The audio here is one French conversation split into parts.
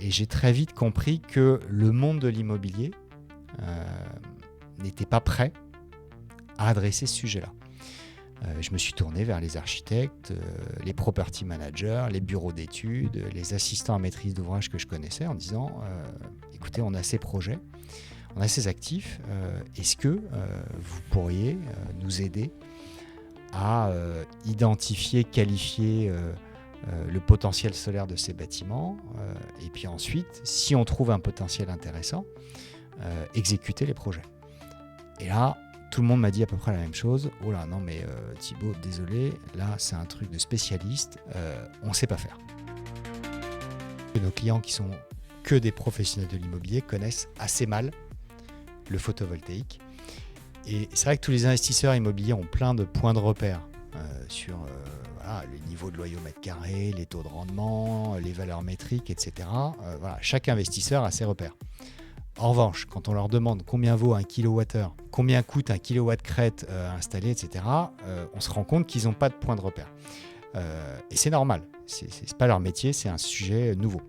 Et j'ai très vite compris que le monde de l'immobilier n'était pas prêt à adresser ce sujet-là. Je me suis tourné vers les architectes, les property managers, les bureaux d'études, les assistants à maîtrise d'ouvrage que je connaissais en disant écoutez, on a ces projets, on a ces actifs, est-ce que vous pourriez nous aider à identifier, qualifier le potentiel solaire de ces bâtiments et puis ensuite, si on trouve un potentiel intéressant, exécuter les projets. Et là, tout le monde m'a dit à peu près la même chose. Oh là, non mais Thibaut, désolé, là c'est un truc de spécialiste, on ne sait pas faire. Et nos clients qui sont que des professionnels de l'immobilier connaissent assez mal le photovoltaïque. Et c'est vrai que tous les investisseurs immobiliers ont plein de points de repère sur le niveau de loyer au mètre carré, les taux de rendement, les valeurs métriques, etc. Chaque investisseur a ses repères. En revanche, quand on leur demande combien vaut un kilowattheure, combien coûte un kilowatt crête installé, etc., on se rend compte qu'ils n'ont pas de point de repère. Et c'est normal, c'est pas leur métier, c'est un sujet nouveau.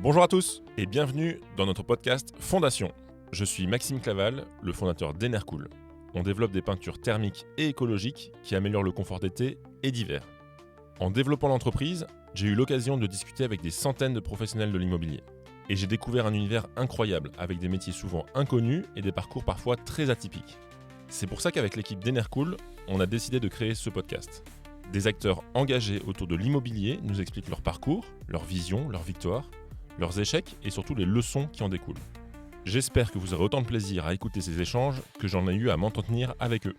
Bonjour à tous et bienvenue dans notre podcast Fondation. Je suis Maxime Claval, le fondateur d'Enercool. On développe des peintures thermiques et écologiques qui améliorent le confort d'été et d'hiver. En développant l'entreprise, j'ai eu l'occasion de discuter avec des centaines de professionnels de l'immobilier. Et j'ai découvert un univers incroyable, avec des métiers souvent inconnus et des parcours parfois très atypiques. C'est pour ça qu'avec l'équipe d'Enercool, on a décidé de créer ce podcast. Des acteurs engagés autour de l'immobilier nous expliquent leur parcours, leur vision, leurs victoires, leurs échecs et surtout les leçons qui en découlent. J'espère que vous aurez autant de plaisir à écouter ces échanges que j'en ai eu à m'entretenir avec eux.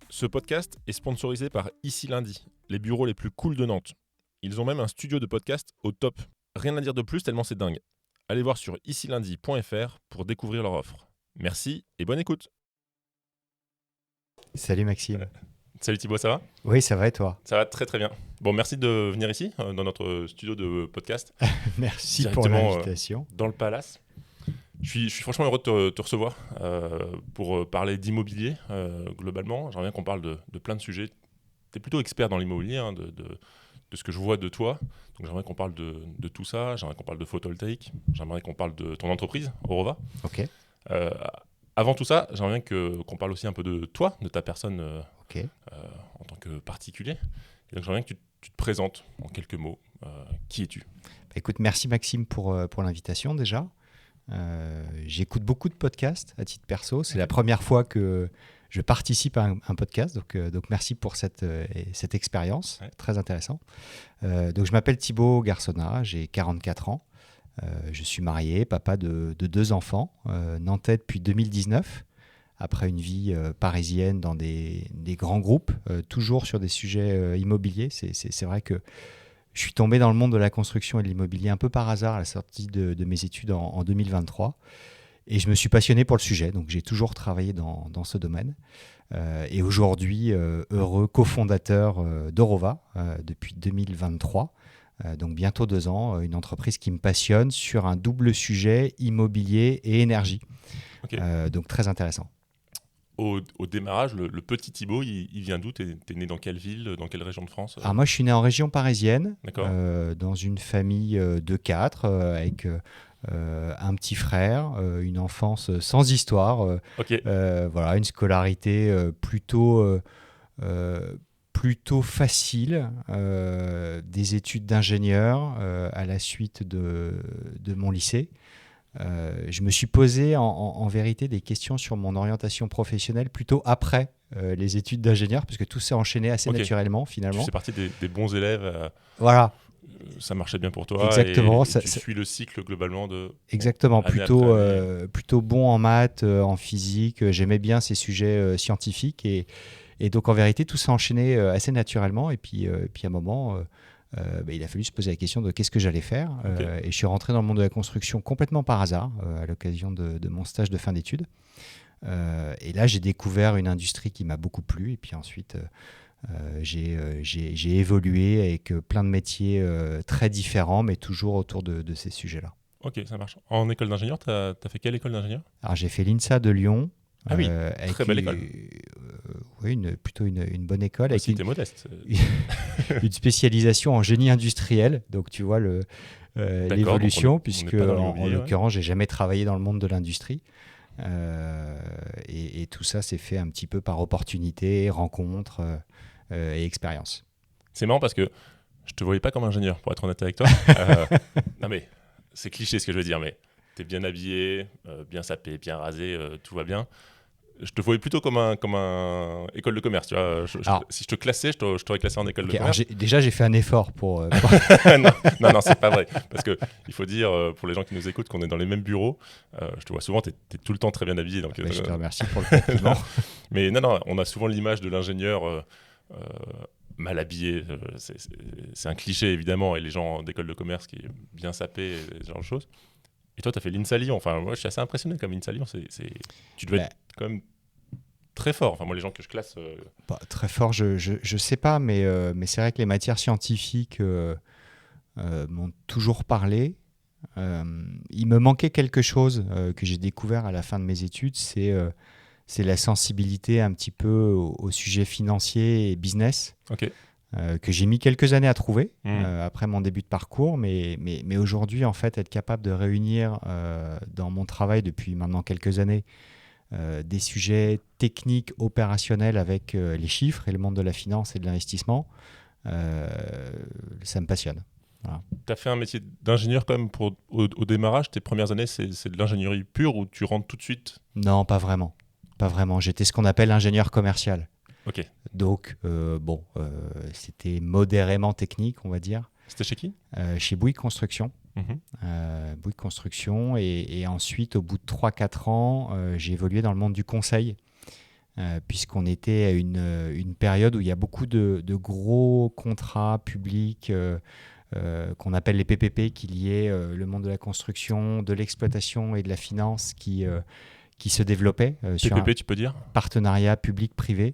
Ce podcast est sponsorisé par Ici Lundi, les bureaux les plus cool de Nantes. Ils ont même un studio de podcast au top. Rien à dire de plus tellement c'est dingue. Allez voir sur icilundi.fr pour découvrir leur offre. Merci et bonne écoute. Salut Maxime. Salut Thibaut, ça va ? Oui, ça va et toi ? Ça va très très bien. Bon, merci de venir ici, dans notre studio de podcast. Merci pour l'invitation. Dans le Palace. Je suis franchement heureux de te recevoir pour parler d'immobilier globalement. J'aimerais bien qu'on parle de plein de sujets. Tu es plutôt expert dans l'immobilier, de ce que je vois de toi. Donc j'aimerais qu'on parle de tout ça, j'aimerais qu'on parle de photovoltaïque, j'aimerais qu'on parle de ton entreprise, Orova. Ok. Avant tout ça, j'aimerais bien qu'on parle aussi un peu de toi, de ta personne en tant que particulier. Et donc j'aimerais bien que tu te présentes en quelques mots. Qui es-tu ? Écoute, merci Maxime pour l'invitation déjà. J'écoute beaucoup de podcasts à titre perso. C'est la première fois que je participe à un podcast, donc merci pour cette expérience, très intéressant. Donc je m'appelle Thibaut Garçonnat, j'ai 44 ans. Je suis marié, papa de 2 enfants, nantais depuis 2019, après une vie parisienne dans des grands groupes, toujours sur des sujets immobiliers. C'est vrai que je suis tombé dans le monde de la construction et de l'immobilier un peu par hasard à la sortie de mes études en 2023. Et je me suis passionné pour le sujet, donc j'ai toujours travaillé dans ce domaine. Et aujourd'hui, heureux cofondateur d'Orova depuis 2023. Donc bientôt 2 ans, une entreprise qui me passionne sur un double sujet, immobilier et énergie. Okay. Donc très intéressant. Au démarrage, le petit Thibaut, il vient d'où ? T'es né dans quelle ville, dans quelle région de France ? Alors moi, je suis né en région parisienne, dans une famille de 4, avec un petit frère, une enfance sans histoire, une scolarité plutôt facile, des études d'ingénieur à la suite de mon lycée. Je me suis posé en vérité des questions sur mon orientation professionnelle plutôt après les études d'ingénieur, parce que tout s'est enchaîné assez naturellement finalement. Tu fais partie des bons élèves. Voilà. Ça marchait bien pour toi. Exactement. Et tu suis le cycle globalement de. Exactement. Plutôt bon en maths, en physique. J'aimais bien ces sujets scientifiques et donc en vérité tout s'est enchaîné assez naturellement. Et puis à un moment. Il a fallu se poser la question de qu'est-ce que j'allais faire. Et je suis rentré dans le monde de la construction complètement par hasard à l'occasion de mon stage de fin d'études. Et là, j'ai découvert une industrie qui m'a beaucoup plu. Et puis ensuite, j'ai évolué avec plein de métiers très différents, mais toujours autour de ces sujets-là. Ok, ça marche. En école d'ingénieur, tu as fait quelle école d'ingénieur ? Alors, j'ai fait l'INSA de Lyon. Ah oui, très belle école. Oui, plutôt une bonne école. Aussi, t'es modeste. une spécialisation en génie industriel. Donc, tu vois l'évolution, puisque en l'occurrence, j'ai jamais travaillé dans le monde de l'industrie. Et tout ça s'est fait un petit peu par opportunité, rencontre et expérience. C'est marrant parce que je te voyais pas comme ingénieur, pour être honnête avec toi. Non mais c'est cliché ce que je veux dire, mais tu es bien habillé, bien sapé, bien rasé, tout va bien. Je te voyais plutôt comme un école de commerce, tu vois. Si je te classais, je t'aurais classé en école de commerce. Déjà, j'ai fait un effort pour... non, c'est pas vrai. Parce qu'il faut dire, pour les gens qui nous écoutent, qu'on est dans les mêmes bureaux. Je te vois souvent, tu es tout le temps très bien habillé. Donc, je te remercie pour le compliment. Mais non, on a souvent l'image de l'ingénieur mal habillé. C'est un cliché, évidemment, et les gens d'école de commerce qui est bien sapé, ce genre de choses. Et toi, tu as fait l'INSA Lyon. Enfin, moi, je suis assez impressionné comme l'INSA Lyon. Tu devais être quand même très fort. Enfin, moi, les gens que je classe... très fort, je sais pas, mais c'est vrai que les matières scientifiques m'ont toujours parlé. Il me manquait quelque chose que j'ai découvert à la fin de mes études, c'est la sensibilité un petit peu au sujet financier et business. Ok. Que j'ai mis quelques années à trouver après mon début de parcours, mais aujourd'hui, en fait, être capable de réunir dans mon travail depuis maintenant quelques années des sujets techniques, opérationnels avec les chiffres et le monde de la finance et de l'investissement, ça me passionne. Voilà. Tu as fait un métier d'ingénieur quand même au démarrage. Tes premières années, c'est de l'ingénierie pure ou tu rentres tout de suite? Non, pas vraiment. Pas vraiment. J'étais ce qu'on appelle ingénieur commercial. Ok. Donc, c'était modérément technique, on va dire. C'était chez qui? Chez Bouygues Construction. Bouygues Construction. Et ensuite, au bout de 3-4 ans, j'ai évolué dans le monde du conseil, puisqu'on était à une période où il y a beaucoup de gros contrats publics qu'on appelle les PPP, qui liaient le monde de la construction, de l'exploitation et de la finance qui se développait sur un tu peux dire? Partenariat public-privé.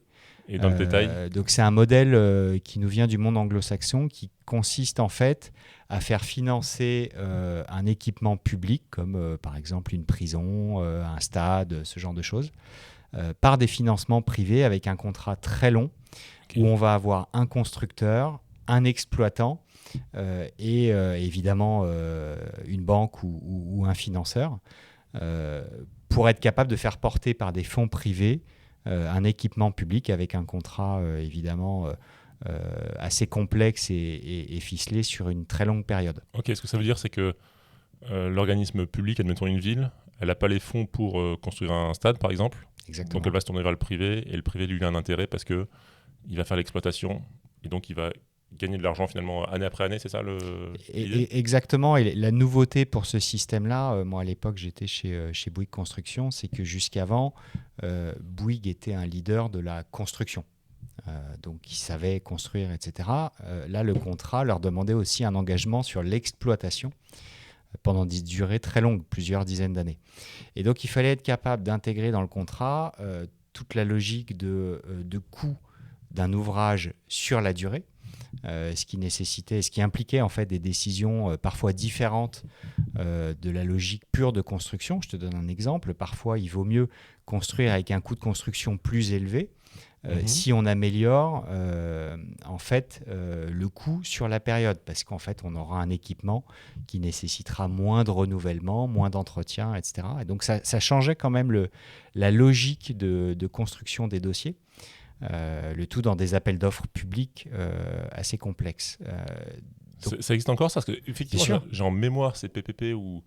Et dans le détail? Donc c'est un modèle qui nous vient du monde anglo-saxon, qui consiste en fait à faire financer un équipement public, comme par exemple une prison, un stade, ce genre de choses, par des financements privés avec un contrat très long, où on va avoir un constructeur, un exploitant et évidemment une banque ou un financeur, pour être capable de faire porter par des fonds privés un équipement public avec un contrat évidemment assez complexe et ficelé sur une très longue période. Ok, ce que ça veut dire, c'est que l'organisme public, admettons une ville, elle n'a pas les fonds pour construire un stade, par exemple. Exactement. Donc elle va se tourner vers le privé, et le privé lui a un intérêt parce qu'il va faire l'exploitation, et donc il va gagner de l'argent finalement année après année, c'est ça Exactement. Et la nouveauté pour ce système-là, moi à l'époque j'étais chez Bouygues Construction, c'est que jusqu'avant, Bouygues était un leader de la construction. Donc ils savaient construire, etc. Là, le contrat leur demandait aussi un engagement sur l'exploitation pendant des durées très longues, plusieurs dizaines d'années. Et donc il fallait être capable d'intégrer dans le contrat toute la logique de coût d'un ouvrage sur la durée. Ce qui impliquait en fait des décisions parfois différentes de la logique pure de construction. Je te donne un exemple. Parfois, il vaut mieux construire avec un coût de construction plus élevé si on améliore en fait le coût sur la période, parce qu'en fait, on aura un équipement qui nécessitera moins de renouvellement, moins d'entretien, etc. Et donc, ça changeait quand même la logique de construction des dossiers. Le tout dans des appels d'offres publics assez complexes. Ça existe encore ça? Parce que effectivement, j'ai en mémoire ces PPP où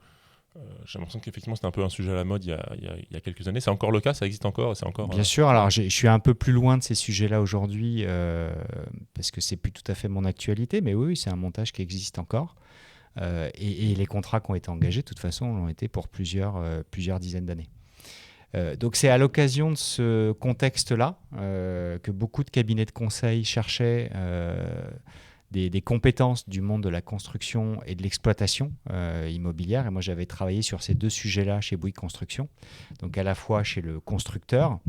j'ai l'impression qu'effectivement c'était un peu un sujet à la mode il y a quelques années. C'est encore le cas? Ça existe encore? Bien sûr. Alors je suis un peu plus loin de ces sujets-là aujourd'hui parce que c'est plus tout à fait mon actualité, mais oui, c'est un montage qui existe encore. Et les contrats qui ont été engagés, de toute façon, l'ont été pour plusieurs dizaines d'années. Donc c'est à l'occasion de ce contexte-là que beaucoup de cabinets de conseil cherchaient des compétences du monde de la construction et de l'exploitation immobilière. Et moi, j'avais travaillé sur ces deux sujets-là chez Bouygues Construction, donc à la fois chez le constructeur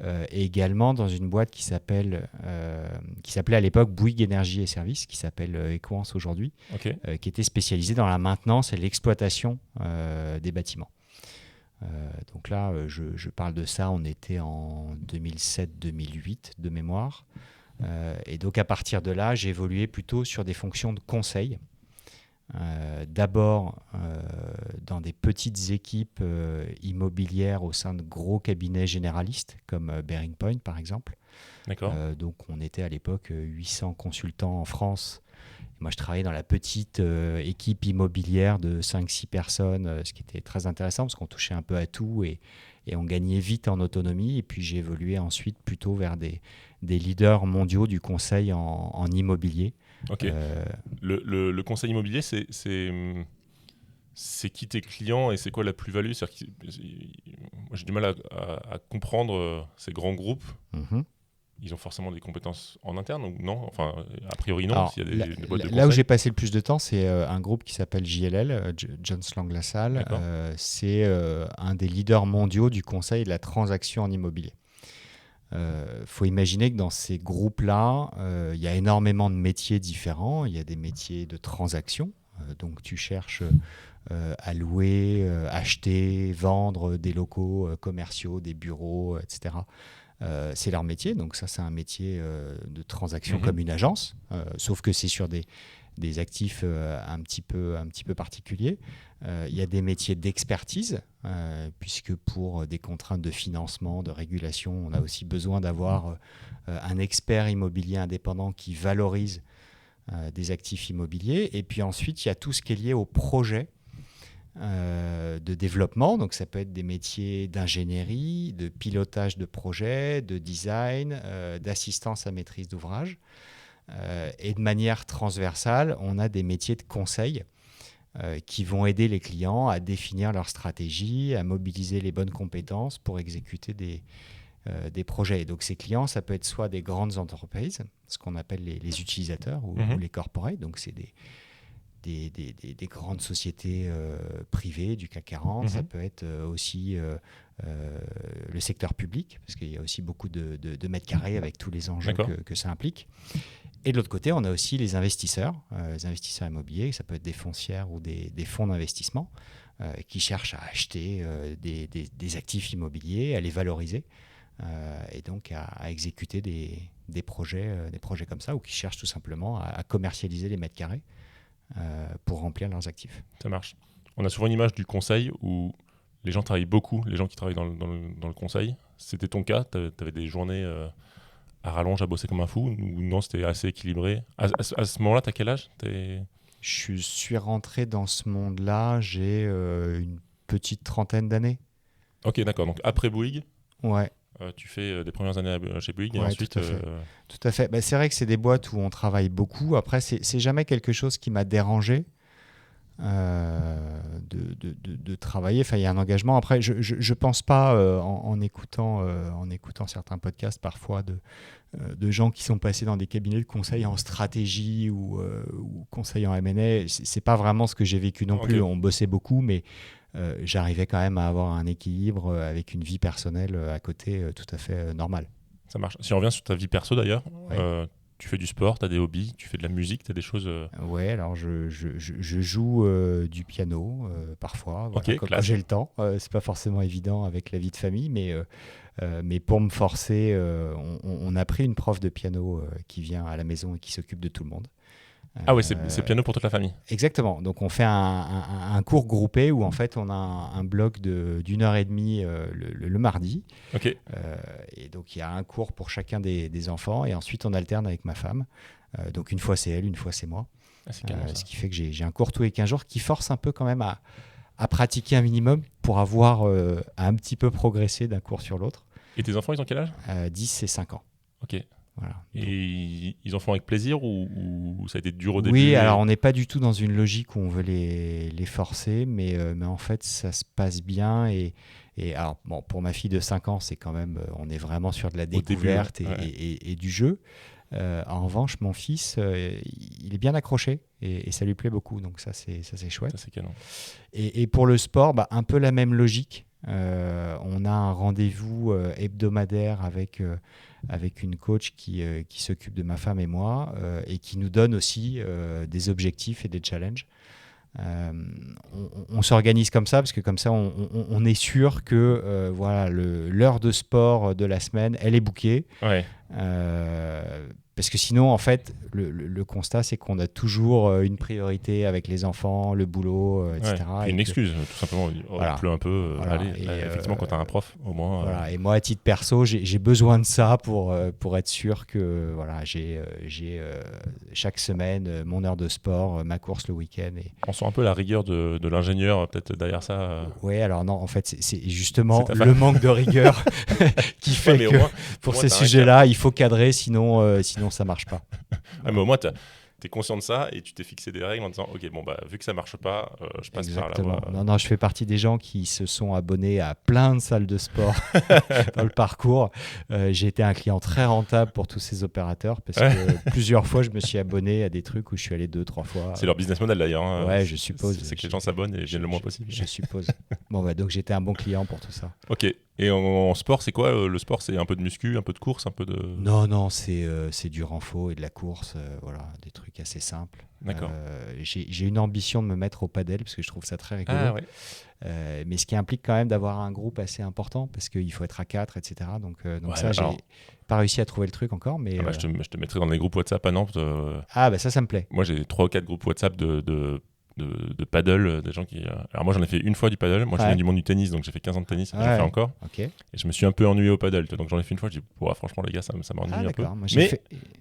et également dans une boîte qui s'appelait à l'époque Bouygues Énergie et Services, qui s'appelle Equance aujourd'hui, qui était spécialisée dans la maintenance et l'exploitation des bâtiments. Donc là, je parle de ça, on était en 2007-2008 de mémoire. Et donc à partir de là, j'ai évolué plutôt sur des fonctions de conseil. D'abord dans des petites équipes immobilières au sein de gros cabinets généralistes comme Bearing Point par exemple. D'accord. Donc on était à l'époque 800 consultants en France. Moi je travaillais dans la petite équipe immobilière de 5-6 personnes, ce qui était très intéressant parce qu'on touchait un peu à tout et on gagnait vite en autonomie. Et puis j'ai évolué ensuite plutôt vers des leaders mondiaux du conseil en immobilier. Ok. Le conseil immobilier, c'est qui tes clients et c'est quoi la plus-value? Moi, j'ai du mal à comprendre ces grands groupes. Mm-hmm. Ils ont forcément des compétences en interne ou non? Enfin, a priori non, Alors, s'il y a des boîtes de conseil. là où j'ai passé le plus de temps, c'est un groupe qui s'appelle JLL, Jones Lang LaSalle. D'accord. C'est un des leaders mondiaux du conseil de la transaction en immobilier. Faut imaginer que dans ces groupes-là, il y a énormément de métiers différents. Il y a des métiers de transaction, donc tu cherches à louer, acheter, vendre des locaux commerciaux, des bureaux, etc. C'est leur métier, donc ça c'est un métier de transaction comme une agence, sauf que c'est sur des actifs un petit peu particuliers. Il y a des métiers d'expertise, puisque pour des contraintes de financement, de régulation, on a aussi besoin d'avoir un expert immobilier indépendant qui valorise des actifs immobiliers. Et puis ensuite, il y a tout ce qui est lié au projet de développement. Donc ça peut être des métiers d'ingénierie, de pilotage de projet, de design, d'assistance à maîtrise d'ouvrage. Et de manière transversale, on a des métiers de conseil qui vont aider les clients à définir leur stratégie, à mobiliser les bonnes compétences pour exécuter des projets. Et donc ces clients, ça peut être soit des grandes entreprises, ce qu'on appelle les utilisateurs ou les corporates, donc c'est des grandes sociétés privées du CAC 40. Ça peut être aussi le secteur public, parce qu'il y a aussi beaucoup de mètres carrés avec tous les enjeux que ça implique. Et de l'autre côté, on a aussi les investisseurs immobiliers, ça peut être des foncières ou des fonds d'investissement qui cherchent à acheter des actifs immobiliers, à les valoriser et donc à exécuter des projets comme ça, ou qui cherchent tout simplement à commercialiser les mètres carrés pour remplir leurs actifs. Ça marche. On a souvent une image du conseil où les gens travaillent beaucoup, les gens qui travaillent dans le conseil. C'était ton cas? Tu avais des journées à rallonge, à bosser comme un fou, ou non, c'était assez équilibré? À ce moment-là, tu as quel âge? Je suis rentré dans ce monde-là, j'ai une petite trentaine d'années. Ok, d'accord. Donc après Bouygues, ouais. Tu fais des premières années chez Bouygues et ensuite... Tout à fait. Bah, c'est vrai que c'est des boîtes où on travaille beaucoup. Après, c'est jamais quelque chose qui m'a dérangé de travailler. Enfin, il y a un engagement. Après, je pense pas, en écoutant certains podcasts parfois de gens qui sont passés dans des cabinets de conseil en stratégie ou conseil en M&A. C'est pas vraiment ce que j'ai vécu non plus. On bossait beaucoup, mais j'arrivais quand même à avoir un équilibre avec une vie personnelle à côté tout à fait normale. Ça marche. Si on revient sur ta vie perso d'ailleurs, tu fais du sport, tu as des hobbies, tu fais de la musique, tu as des choses... Ouais, alors je joue du piano parfois, quand j'ai le temps. C'est pas forcément évident avec la vie de famille, mais pour me forcer, on a pris une prof de piano qui vient à la maison et qui s'occupe de tout le monde. Ah oui, c'est piano pour toute la famille. Exactement. Donc on fait un cours groupé où en fait on a un bloc d'une heure et demie le mardi. Ok. Et donc il y a un cours pour chacun des enfants et ensuite on alterne avec ma femme. Donc une fois c'est elle, une fois c'est moi. Ce qui fait que j'ai un cours tous les 15 jours qui force un peu quand même à pratiquer un minimum pour avoir à un petit peu progressé d'un cours sur l'autre. Et tes enfants, ils ont quel âge? 10 et 5 ans. Ok. Voilà. Et ils en font avec plaisir ou ça a été dur au début? Oui, alors on n'est pas du tout dans une logique où on veut les forcer, mais en fait ça se passe bien. Et alors, bon, pour ma fille de 5 ans, c'est quand même, on est vraiment sur de la découverte et du jeu. En revanche, mon fils, il est bien accroché et ça lui plaît beaucoup, donc ça c'est chouette. Ça, c'est canon. Et pour le sport, un peu la même logique. On a un rendez-vous hebdomadaire avec une coach qui s'occupe de ma femme et moi et qui nous donne aussi des objectifs et des challenges. On s'organise comme ça parce que comme ça on est sûr que voilà, l'heure de sport de la semaine elle est bookée. Ouais. Parce que sinon, en fait, le constat, c'est qu'on a toujours une priorité avec les enfants, le boulot, etc. Puis une excuse, tout simplement. Voilà. Il pleut un peu. Voilà. Allez, Et, effectivement, quand tu as un prof, au moins. Voilà. Et moi, à titre perso, j'ai besoin de ça pour être sûr que voilà, j'ai chaque semaine mon heure de sport, ma course le week-end. On sent un peu la rigueur de l'ingénieur, peut-être derrière ça. Oui, alors non, en fait, c'est justement C'est le manque de rigueur qui fait que pour ces sujets-là, il faut cadrer, sinon ça marche pas. Mais au moins, tu es conscient de ça et tu t'es fixé des règles en disant ok, bon, bah, vu que ça marche pas, je passe par la voie. Non, je fais partie des gens qui se sont abonnés à plein de salles de sport dans le parcours. J'ai été un client très rentable pour tous ces opérateurs parce que plusieurs fois, je me suis abonné à des trucs où je suis allé 2-3 fois. C'est leur business model d'ailleurs. Hein. Ouais, je suppose. C'est que les gens s'abonnent et viennent le moins possible. Je suppose. Bon, bah, donc j'étais un bon client pour tout ça. Ok. Et en sport, c'est quoi le sport? C'est un peu de muscu, un peu de course, un peu de... Non, c'est du renfo et de la course, voilà, des trucs assez simples. D'accord. J'ai une ambition de me mettre au padel parce que je trouve ça très rigolo. Ah, ouais. Mais ce qui implique quand même d'avoir un groupe assez important parce qu'il faut être à 4, etc. Donc ouais, ça, j'ai pas réussi à trouver le truc encore. Mais je te mettrai dans les groupes WhatsApp à Nantes. Ah, bah ça me plaît. Moi, j'ai 3 ou 4 groupes WhatsApp de paddle, des gens qui... Alors moi j'en ai fait une fois du paddle, moi je viens du monde du tennis, donc j'ai fait 15 ans de tennis, j'en fais encore, et je me suis un peu ennuyé au paddle, donc j'en ai fait une fois, je dis franchement les gars ça m'ennuie un peu, moi, mais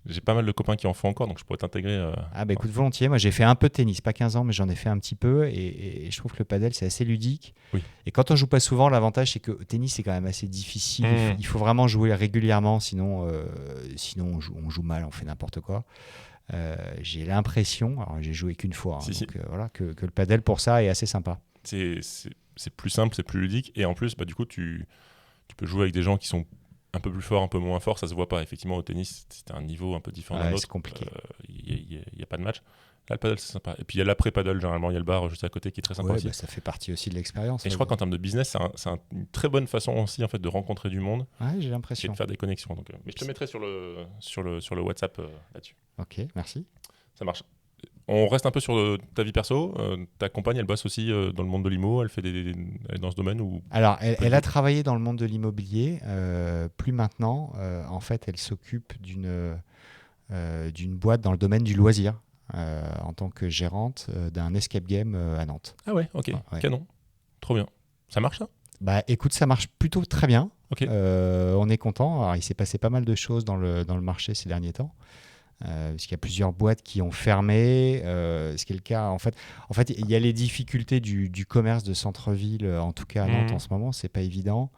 j'ai pas mal de copains qui en font encore, donc je pourrais t'intégrer. Écoute, volontiers, moi j'ai fait un peu de tennis, pas 15 ans, mais j'en ai fait un petit peu, et je trouve que le paddle c'est assez ludique, et quand on joue pas souvent, l'avantage c'est que au tennis c'est quand même assez difficile, il faut vraiment jouer régulièrement, sinon on joue mal, on fait n'importe quoi. J'ai l'impression, alors j'ai joué qu'une fois, voilà, que le padel pour ça est assez sympa. C'est plus simple, c'est plus ludique, et en plus bah, du coup tu peux jouer avec des gens qui sont un peu plus forts, un peu moins forts, ça se voit pas. Effectivement au tennis c'est un niveau un peu différent d'un autre. C'est compliqué. Il y a pas de match. Là, le paddle, c'est sympa. Et puis, il y a l'après-paddle, généralement, il y a le bar juste à côté qui est très sympa aussi. Bah, ça fait partie aussi de l'expérience. Et je crois qu'en termes de business, c'est une très bonne façon aussi en fait, de rencontrer du monde. Ouais, j'ai l'impression. Et de faire des connexions. Donc, mais je te mettrai sur le WhatsApp là-dessus. Ok, merci. Ça marche. On reste un peu sur ta vie perso. Ta compagne, elle bosse aussi dans le monde de l'IMO. Elle est dans ce domaine ou... Alors, elle a travaillé dans le monde de l'immobilier. Plus maintenant. En fait, elle s'occupe d'une boîte dans le domaine du loisir. En tant que gérante d'un escape game à Nantes. Ah ouais, ok, canon. Trop bien. Ça marche ça ? Bah écoute, ça marche plutôt très bien. Okay. On est content. Alors, il s'est passé pas mal de choses dans le marché ces derniers temps. Parce qu'il y a plusieurs boîtes qui ont fermé, ce qui est le cas. En fait, il y a les difficultés du commerce de centre-ville, en tout cas à Nantes en ce moment, c'est pas évident.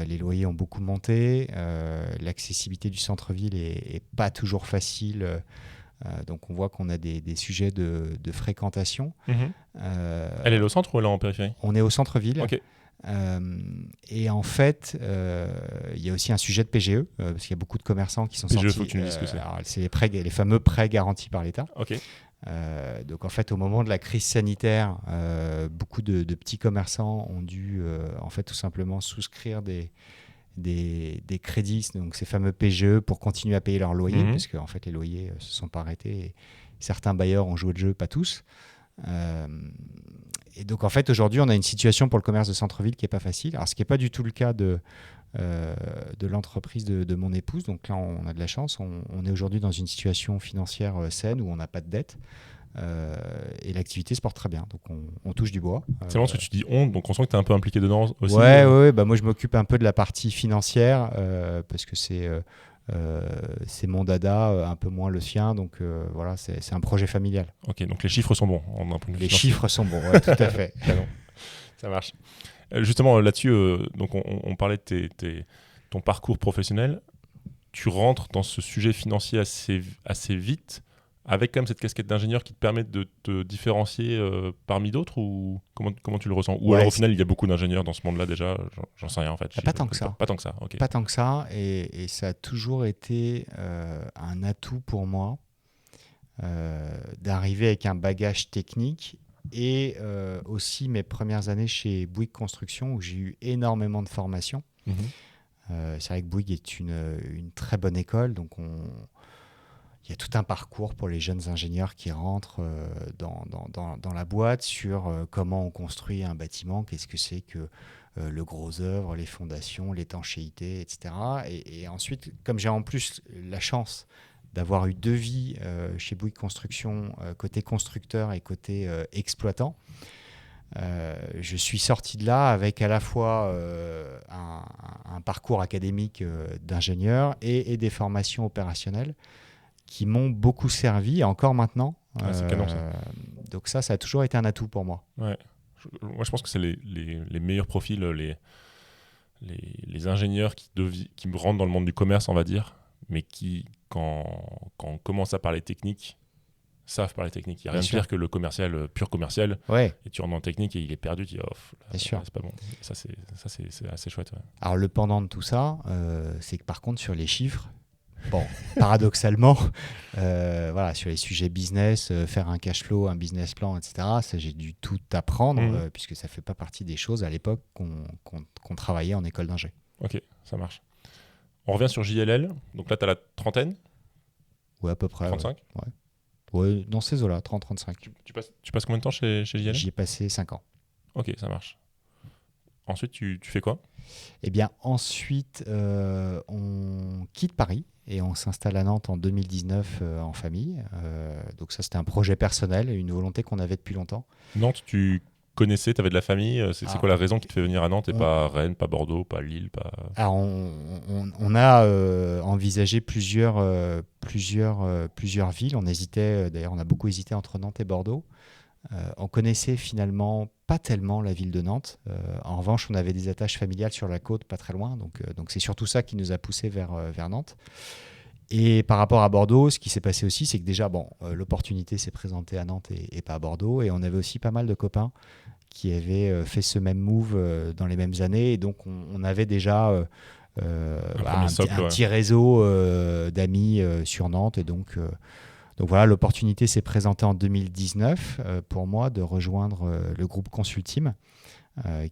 Les loyers ont beaucoup monté, l'accessibilité du centre-ville est pas toujours facile. Donc on voit qu'on a des sujets de fréquentation. Elle est au centre ou elle est en périphérie ? On est au centre-ville. Okay. Et en fait, il y a aussi un sujet de PGE, parce qu'il y a beaucoup de commerçants qui sont PGE, sortis. Faut que tu nous dises ce que c'est. C'est les fameux prêts garantis par l'État. Okay. Donc en fait, au moment de la crise sanitaire, beaucoup de petits commerçants ont dû en fait tout simplement souscrire des crédits, donc ces fameux PGE, pour continuer à payer leurs loyers, parce que en fait les loyers se sont pas arrêtés. Et certains bailleurs ont joué le jeu, pas tous. Et donc en fait aujourd'hui on a une situation pour le commerce de centre-ville qui est pas facile. Alors ce qui est pas du tout le cas de l'entreprise de mon épouse. Donc là on a de la chance. On est aujourd'hui dans une situation financière saine où on n'a pas de dette. Et l'activité se porte très bien, donc on touche du bois. C'est vraiment ce que tu dis donc on sent que tu es un peu impliqué dedans aussi. Ouais, bah moi je m'occupe un peu de la partie financière parce que c'est mon dada, un peu moins le sien, donc voilà, c'est un projet familial. Ok, donc les chiffres sont bons. Les chiffres sont bons, ouais, tout à fait. Ça marche. Justement là-dessus, donc on parlait de ton parcours professionnel. Tu rentres dans ce sujet financier assez vite, avec quand même cette casquette d'ingénieur qui te permet de te différencier parmi d'autres, ou comment tu le ressens ? Ou alors au final il y a beaucoup d'ingénieurs dans ce monde-là déjà, j'en sais rien en fait. Pas tant que ça. Pas tant que ça, ok. Pas tant que ça, et ça a toujours été un atout pour moi d'arriver avec un bagage technique, et aussi mes premières années chez Bouygues Construction où j'ai eu énormément de formation. C'est vrai que Bouygues est une très bonne école, donc il y a tout un parcours pour les jeunes ingénieurs qui rentrent dans la boîte sur comment on construit un bâtiment, qu'est-ce que c'est que le gros œuvre, les fondations, l'étanchéité, etc. Et ensuite, comme j'ai en plus la chance d'avoir eu 2 vies chez Bouygues Construction, côté constructeur et côté exploitant, je suis sorti de là avec à la fois un parcours académique d'ingénieur et des formations opérationnelles qui m'ont beaucoup servi, et encore maintenant. C'est canon, ça. Donc ça a toujours été un atout pour moi. Ouais. Moi, je pense que c'est les meilleurs profils, les ingénieurs qui rentrent dans le monde du commerce, on va dire, mais qui, quand on commence à parler technique, savent parler technique. Il n'y a rien de pire que le commercial, pur commercial, Ouais. Et tu rentres dans le technique et il est perdu, tu dis Bien sûr. c'est pas bon. Ça, c'est assez chouette. Ouais. Alors le pendant de tout ça, c'est que par contre sur les chiffres, bon, paradoxalement, voilà, sur les sujets business, faire un cash flow, un business plan, etc., ça j'ai dû tout apprendre, puisque ça ne fait pas partie des choses à l'époque qu'on travaillait en école d'ingé. Ok, ça marche. On revient sur JLL. Donc là, tu as la trentaine. Ouais, à peu près. 35. Ouais, dans ces eaux-là, 30-35. Tu passes combien de temps chez JLL? J'y ai passé 5 ans. Ok, ça marche. Ensuite, tu fais quoi? Eh bien, ensuite, on quitte Paris et on s'installe à Nantes en 2019 en famille. Donc ça, c'était un projet personnel et une volonté qu'on avait depuis longtemps. Nantes, tu connaissais, tu avais de la famille. C'est quoi la raison qui te fait venir à Nantes et pas Rennes, pas Bordeaux, pas Lille, pas... Alors, on a envisagé plusieurs villes. On hésitait, d'ailleurs, on a beaucoup hésité entre Nantes et Bordeaux. On connaissait finalement pas tellement la ville de Nantes. En revanche, on avait des attaches familiales sur la côte, pas très loin. Donc c'est surtout ça qui nous a poussés vers Nantes. Et par rapport à Bordeaux, ce qui s'est passé aussi, c'est que déjà, l'opportunité s'est présentée à Nantes et pas à Bordeaux. Et on avait aussi pas mal de copains qui avaient fait ce même move dans les mêmes années. Et donc, on avait déjà un petit réseau d'amis sur Nantes. Et donc voilà, l'opportunité s'est présentée en 2019 pour moi de rejoindre le groupe Consulteam,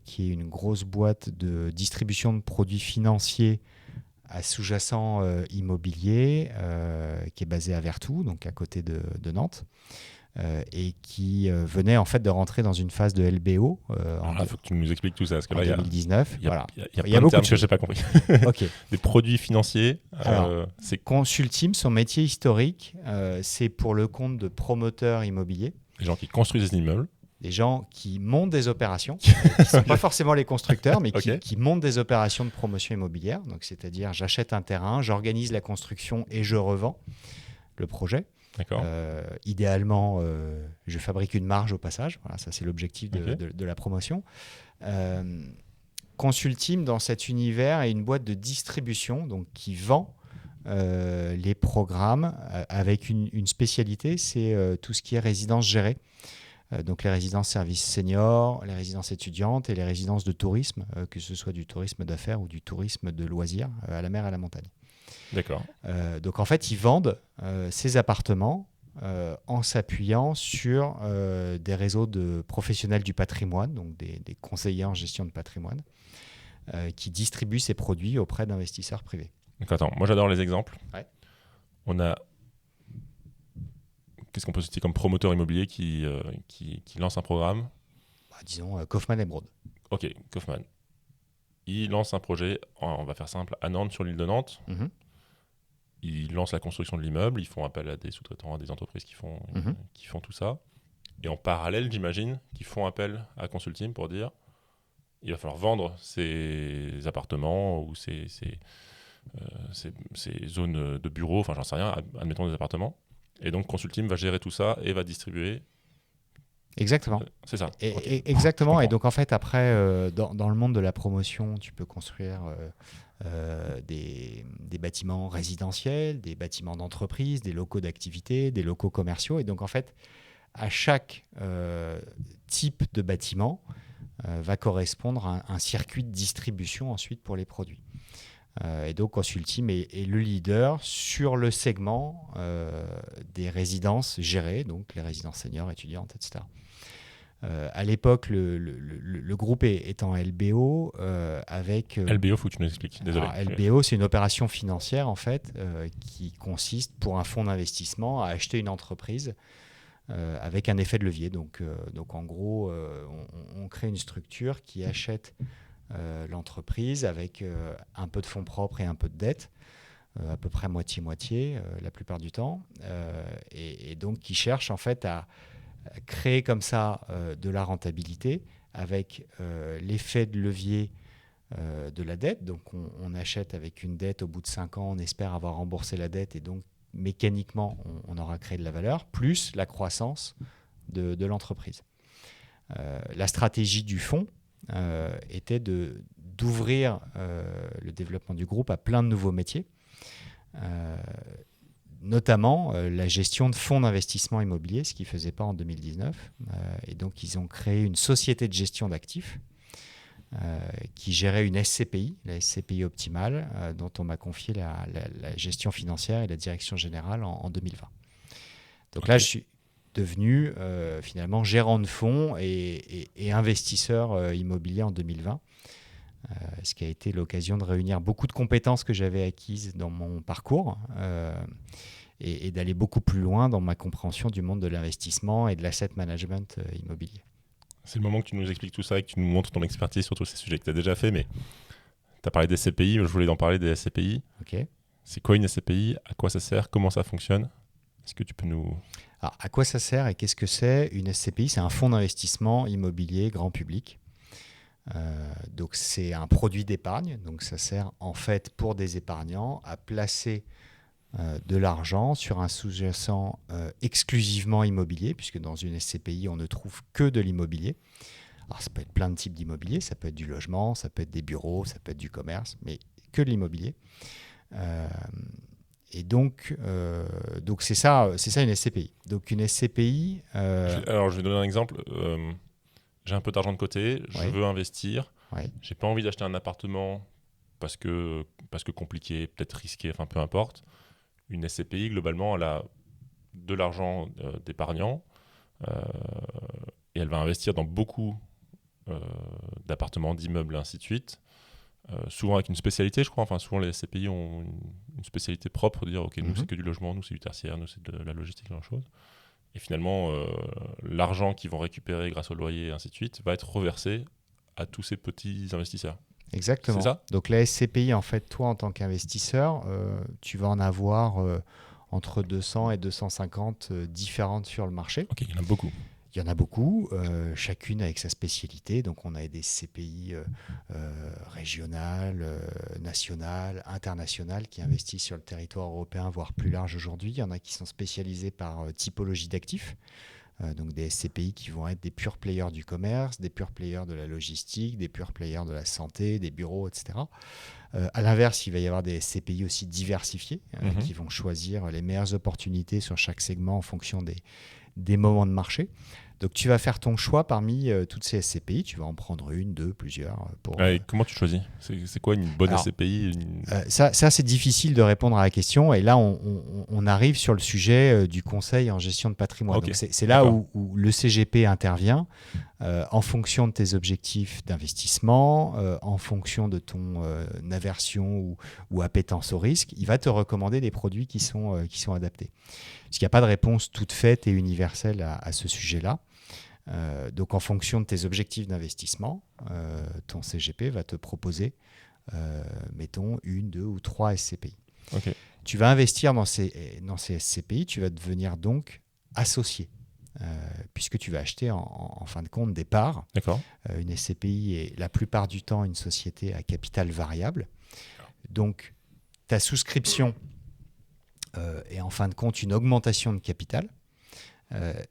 qui est une grosse boîte de distribution de produits financiers à sous-jacent immobilier, qui est basée à Vertou, donc à côté de Nantes, et qui venait en fait de rentrer dans une phase de LBO. Il faut que tu nous expliques tout ça, parce que en là, 2019. Il y a beaucoup plein de termes de que je n'ai pas compris. Ok. Des produits financiers. Alors, Consulteam, son métier historique, c'est pour le compte de promoteurs immobiliers. Les gens qui construisent des immeubles. Des gens qui montent des opérations, qui ne sont pas forcément les constructeurs, mais qui montent des opérations de promotion immobilière. Donc, c'est-à-dire, j'achète un terrain, j'organise la construction et je revends le projet. D'accord. Idéalement, je fabrique une marge au passage. Voilà, ça, c'est l'objectif de la promotion. Consulteam, dans cet univers, est une boîte de distribution donc, qui vend les programmes avec une spécialité, c'est tout ce qui est résidence gérée. Donc les résidences services seniors, les résidences étudiantes et les résidences de tourisme, que ce soit du tourisme d'affaires ou du tourisme de loisirs à la mer et à la montagne. D'accord. Donc en fait, ils vendent ces appartements en s'appuyant sur des réseaux de professionnels du patrimoine, donc des conseillers en gestion de patrimoine, qui distribuent ces produits auprès d'investisseurs privés. Donc attends, moi j'adore les exemples. Ouais. On a... Qu'est-ce qu'on peut citer comme promoteur immobilier qui lance un programme? Disons Kaufmann Emeraude. Ok, Kaufmann. Il lance un projet, on va faire simple, à Nantes, sur l'île de Nantes. Mm-hmm. Ils lancent la construction de l'immeuble, ils font appel à des sous-traitants, à des entreprises qui font tout ça. Et en parallèle, j'imagine, qu'ils font appel à Consulteam pour dire il va falloir vendre ces appartements ou ces zones de bureaux, enfin j'en sais rien, admettons des appartements. Et donc Consulteam va gérer tout ça et va distribuer. Exactement. C'est ça. Exactement. Et donc en fait, après, dans le monde de la promotion, tu peux construire des bâtiments résidentiels, des bâtiments d'entreprise, des locaux d'activité, des locaux commerciaux. Et donc en fait, à chaque type de bâtiment va correspondre à un circuit de distribution ensuite pour les produits. Et donc Consulteam est le leader sur le segment des résidences gérées, donc les résidences seniors, étudiantes, etc. À l'époque, le groupe est en LBO avec... LBO, faut que tu nous expliques, désolé. LBO, c'est une opération financière en fait qui consiste pour un fonds d'investissement à acheter une entreprise avec un effet de levier. Donc en gros, on crée une structure qui achète l'entreprise avec un peu de fonds propres et un peu de dette, à peu près moitié-moitié la plupart du temps, et donc qui cherche en fait à créer comme ça de la rentabilité avec l'effet de levier de la dette. Donc on achète avec une dette, au bout de 5 ans, on espère avoir remboursé la dette et donc mécaniquement on aura créé de la valeur, plus la croissance de l'entreprise. La stratégie du fonds était d'ouvrir le développement du groupe à plein de nouveaux métiers, notamment la gestion de fonds d'investissement immobilier, ce qu'ils ne faisaient pas en 2019. Et donc, ils ont créé une société de gestion d'actifs qui gérait une SCPI, la SCPI Optimale, dont on m'a confié la gestion financière et la direction générale en 2020. Donc là, je suis devenu finalement gérant de fonds et investisseur immobilier en 2020. Ce qui a été l'occasion de réunir beaucoup de compétences que j'avais acquises dans mon parcours et d'aller beaucoup plus loin dans ma compréhension du monde de l'investissement et de l'asset management immobilier. C'est le moment que tu nous expliques tout ça et que tu nous montres ton expertise sur tous ces sujets que tu as déjà fait, mais tu as parlé des SCPI, je voulais en parler des SCPI. Okay. C'est quoi une SCPI? À quoi ça sert? Comment ça fonctionne? Est-ce que tu peux nous... Alors, à quoi ça sert et qu'est-ce que c'est? Une SCPI, c'est un fonds d'investissement immobilier grand public. Donc c'est un produit d'épargne, donc ça sert en fait pour des épargnants à placer de l'argent sur un sous-jacent exclusivement immobilier, puisque dans une SCPI on ne trouve que de l'immobilier. Alors ça peut être plein de types d'immobilier, ça peut être du logement, ça peut être des bureaux, ça peut être du commerce, mais que de l'immobilier. Et donc c'est ça une SCPI. Donc une SCPI... Alors je vais donner un exemple. J'ai un peu d'argent de côté, je veux investir. J'ai pas envie d'acheter un appartement parce que compliqué, peut-être risqué, enfin peu importe. Une SCPI, globalement, elle a de l'argent d'épargnant et elle va investir dans beaucoup d'appartements, d'immeubles, et ainsi de suite. Souvent avec une spécialité, je crois. Enfin, souvent les SCPI ont une spécialité propre, de dire ok, nous c'est que du logement, nous c'est du tertiaire, nous c'est de la logistique, genre de choses. Et finalement, l'argent qu'ils vont récupérer grâce au loyer et ainsi de suite va être reversé à tous ces petits investisseurs. Exactement. C'est ça? Donc la SCPI, en fait, toi en tant qu'investisseur, tu vas en avoir entre 200 et 250 différentes sur le marché. Ok, il y en a beaucoup. Il y en a beaucoup, chacune avec sa spécialité. Donc on a des SCPI régionales, nationales, internationales qui investissent sur le territoire européen, voire plus large aujourd'hui. Il y en a qui sont spécialisés par typologie d'actifs. Donc des SCPI qui vont être des pure players du commerce, des pure players de la logistique, des pure players de la santé, des bureaux, etc. À l'inverse, il va y avoir des SCPI aussi diversifiés qui vont choisir les meilleures opportunités sur chaque segment en fonction des moments de marché. Donc tu vas faire ton choix parmi toutes ces SCPI, tu vas en prendre une, deux, plusieurs. Comment tu choisis? C'est quoi une bonne SCPI? Ça, c'est difficile de répondre à la question, et là on arrive sur le sujet du conseil en gestion de patrimoine. Okay. Donc c'est là où le CGP intervient en fonction de tes objectifs d'investissement, en fonction de ton aversion ou appétence au risque. Il va te recommander des produits qui sont adaptés. Parce qu'il n'y a pas de réponse toute faite et universelle à ce sujet-là. Donc en fonction de tes objectifs d'investissement, ton CGP va te proposer, mettons, 1, 2 ou 3 SCPI. Okay. Tu vas investir dans ces SCPI, tu vas devenir donc associé, puisque tu vas acheter en fin de compte des parts. D'accord. Une SCPI est la plupart du temps une société à capital variable. Donc ta souscription est en fin de compte une augmentation de capital.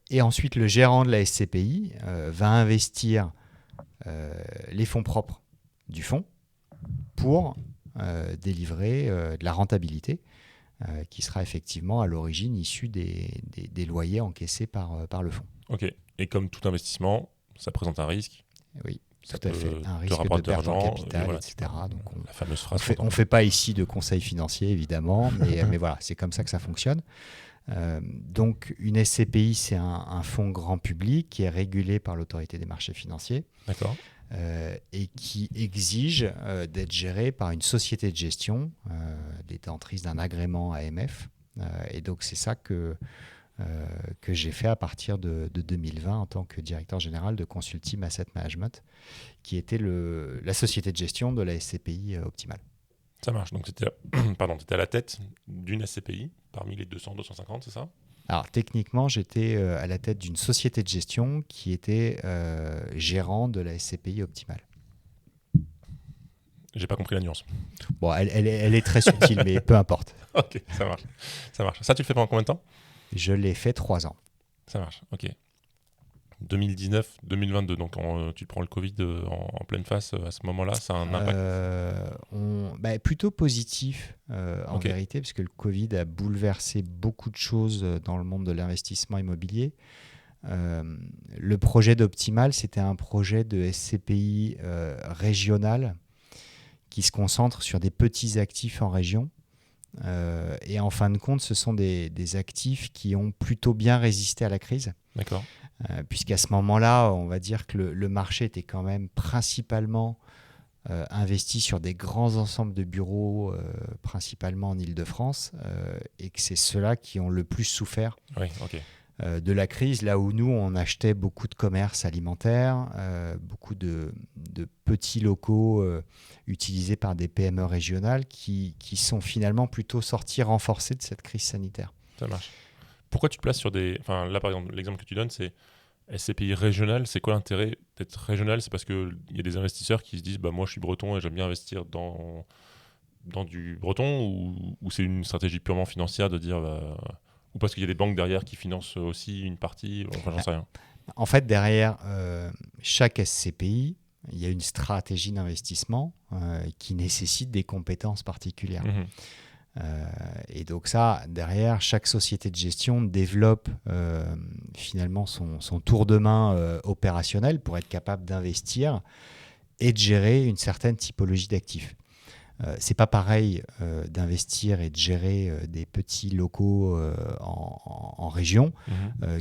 Et ensuite, le gérant de la SCPI va investir les fonds propres du fonds pour délivrer de la rentabilité qui sera effectivement à l'origine issue des loyers encaissés par le fonds. Ok. Et comme tout investissement, ça présente un risque. Oui, tout à fait. Un risque de perte en capital, etc. Donc la fameuse phrase. On ne fait pas ici de conseils financiers, évidemment, mais voilà, c'est comme ça que ça fonctionne. Donc, une SCPI, c'est un fonds grand public qui est régulé par l'autorité des marchés financiers. D'accord. Et qui exige d'être géré par une société de gestion détentrice d'un agrément AMF. Et donc, c'est ça que j'ai fait à partir de 2020 en tant que directeur général de Consulteam Asset Management, qui était la société de gestion de la SCPI Optimal. Ça marche. Donc, tu étais à la tête d'une SCPI parmi les 200, 250, c'est ça? Alors, techniquement, j'étais à la tête d'une société de gestion qui était gérant de la SCPI Optimal. J'ai pas compris la nuance. Bon, elle est très subtile, mais peu importe. Ok, ça marche. Ça, tu le fais pendant combien de temps? Je l'ai fait 3 ans. Ça marche, ok. 2019, 2022, donc tu prends le Covid en pleine face à ce moment-là, ça a un impact plutôt positif en vérité, parce que le Covid a bouleversé beaucoup de choses dans le monde de l'investissement immobilier. Le projet d'Optimal, c'était un projet de SCPI régional qui se concentre sur des petits actifs en région. Et en fin de compte, ce sont des actifs qui ont plutôt bien résisté à la crise. D'accord. Puisqu'à ce moment-là, on va dire que le marché était quand même principalement investi sur des grands ensembles de bureaux, principalement en Île-de-France, et que c'est ceux-là qui ont le plus souffert de la crise, là où nous, on achetait beaucoup de commerces alimentaires, beaucoup de petits locaux utilisés par des PME régionales qui sont finalement plutôt sortis renforcés de cette crise sanitaire. Ça marche. Pourquoi tu te places sur des... Enfin, là, par exemple, l'exemple que tu donnes, c'est SCPI régional. C'est quoi l'intérêt d'être régional? C'est parce qu'il y a des investisseurs qui se disent moi, je suis breton et j'aime bien investir dans du breton, ou c'est une stratégie purement financière de dire... ou parce qu'il y a des banques derrière qui financent aussi une partie? Enfin, j'en sais rien. En fait, derrière chaque SCPI, il y a une stratégie d'investissement qui nécessite des compétences particulières. Mmh. Et donc ça, derrière, chaque société de gestion développe finalement son tour de main opérationnel pour être capable d'investir et de gérer une certaine typologie d'actifs. C'est pas pareil d'investir et de gérer des petits locaux en région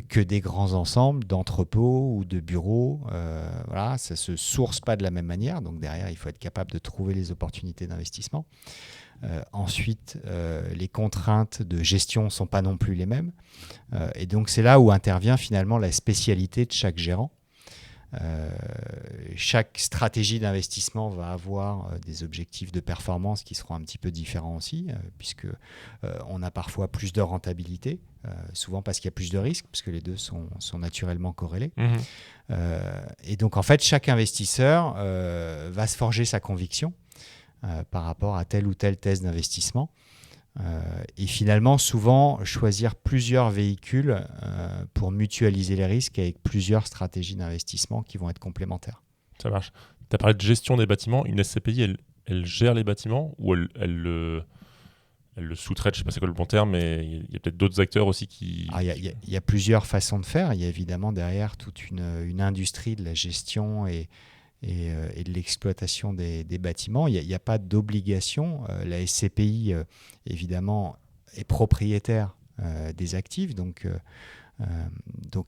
que des grands ensembles d'entrepôts ou de bureaux. Voilà, ça se source pas de la même manière. Donc derrière, il faut être capable de trouver les opportunités d'investissement. Ensuite, les contraintes de gestion ne sont pas non plus les mêmes. Et donc, c'est là où intervient finalement la spécialité de chaque gérant. Chaque stratégie d'investissement va avoir des objectifs de performance qui seront un petit peu différents aussi, puisque on a parfois plus de rentabilité, souvent parce qu'il y a plus de risques, puisque les deux sont naturellement corrélés. Et donc, en fait, chaque investisseur va se forger sa conviction par rapport à telle ou telle thèse d'investissement. Et finalement, souvent, choisir plusieurs véhicules pour mutualiser les risques avec plusieurs stratégies d'investissement qui vont être complémentaires. Ça marche. Tu as parlé de gestion des bâtiments. Une SCPI, elle gère les bâtiments ou elle le sous-traite? Je ne sais pas c'est quoi le bon terme, mais il y a peut-être d'autres acteurs aussi qui... Il y a plusieurs façons de faire. Il y a évidemment derrière toute une industrie de la gestion et de l'exploitation des bâtiments. Il n'y a pas d'obligation. La SCPI, évidemment, est propriétaire des actifs, donc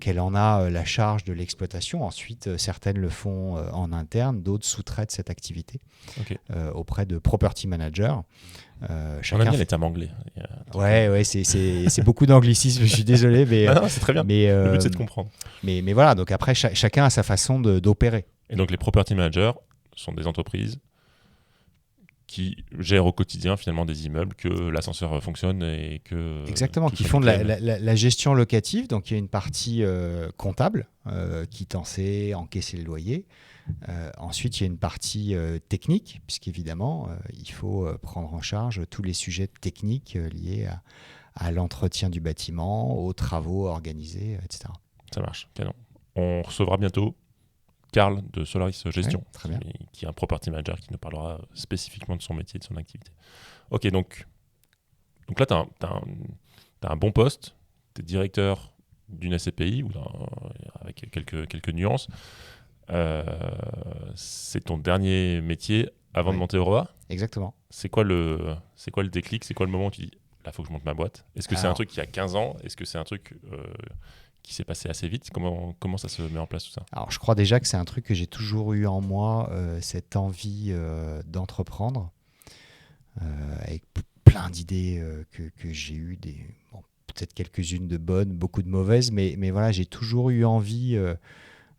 elle en a la charge de l'exploitation. Ensuite, certaines le font en interne, d'autres sous-traitent cette activité auprès de property managers. On a bien les termes anglais. Ouais, c'est beaucoup d'anglicisme, je suis désolé. Mais, non, c'est très bien. Le but, c'est de comprendre. Mais voilà, donc après, chacun a sa façon d'opérer. Et donc, les property managers sont des entreprises qui gèrent au quotidien finalement des immeubles, que l'ascenseur fonctionne et que... Exactement, qui font de la gestion locative. Donc, il y a une partie comptable qui est censée encaisser le loyer. Ensuite, il y a une partie technique, puisqu'évidemment, il faut prendre en charge tous les sujets techniques liés à l'entretien du bâtiment, aux travaux organisés, etc. Ça marche, canon. On recevra bientôt Karl de Solaris Gestion, qui est un property manager qui nous parlera spécifiquement de son métier et de son activité. Ok, donc là, tu as un bon poste, tu es directeur d'une SCPI, avec quelques nuances. C'est ton dernier métier avant de monter Aurora? Exactement. C'est quoi le déclic? C'est quoi le moment où tu dis là, il faut que je monte ma boîte. Est-ce que c'est un truc qui a 15 ans? Est-ce que c'est un truc qui s'est passé assez vite? Comment ça se met en place tout ça? Alors, je crois déjà que c'est un truc que j'ai toujours eu en moi, cette envie d'entreprendre, avec plein d'idées que j'ai eues, peut-être quelques-unes de bonnes, beaucoup de mauvaises, mais voilà, j'ai toujours eu envie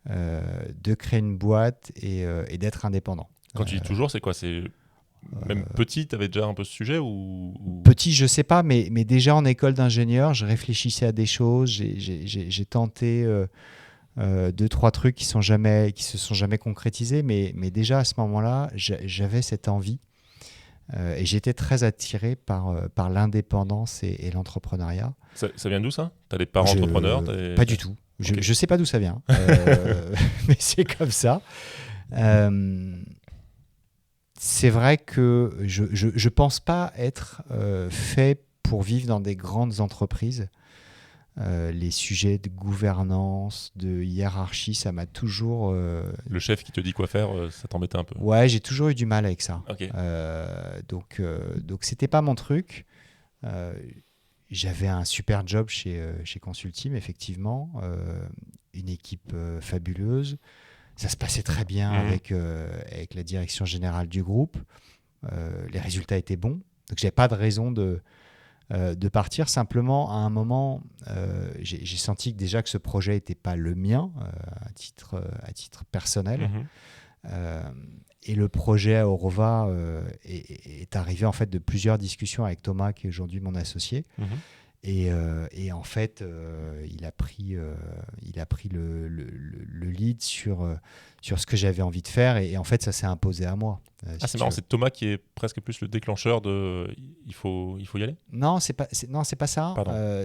de créer une boîte et d'être indépendant. Quand tu dis toujours, c'est quoi? C'est même petit, tu avais déjà un peu ce sujet ou... Petit, je sais pas, mais déjà en école d'ingénieur, je réfléchissais à des choses, j'ai tenté 2-3 trucs qui se sont jamais concrétisés, mais déjà à ce moment-là, j'avais cette envie et j'étais très attiré par l'indépendance et l'entrepreneuriat. Ça vient d'où ça? Tu as des parents entrepreneurs? Pas du tout. Okay. Je sais pas d'où ça vient, mais c'est comme ça. C'est vrai que je pense pas être fait pour vivre dans des grandes entreprises. Les sujets de gouvernance, de hiérarchie, ça m'a toujours... Le chef qui te dit quoi faire, ça t'embêtait un peu? Ouais, j'ai toujours eu du mal avec ça. Okay. Donc c'était pas mon truc. J'avais un super job chez Consulteam, effectivement. Une équipe fabuleuse. Ça se passait très bien avec la direction générale du groupe. Les résultats étaient bons. Donc, je n'avais pas de raison de partir. Simplement, à un moment, j'ai senti déjà que ce projet n'était pas le mien, à titre personnel. Et le projet Aurova est arrivé en fait de plusieurs discussions avec Thomas, qui est aujourd'hui mon associé. Et en fait, il a pris le lead sur ce que j'avais envie de faire. Et en fait, ça s'est imposé à moi. C'est marrant, c'est Thomas qui est presque plus le déclencheur de il faut y aller? Non, c'est pas ça.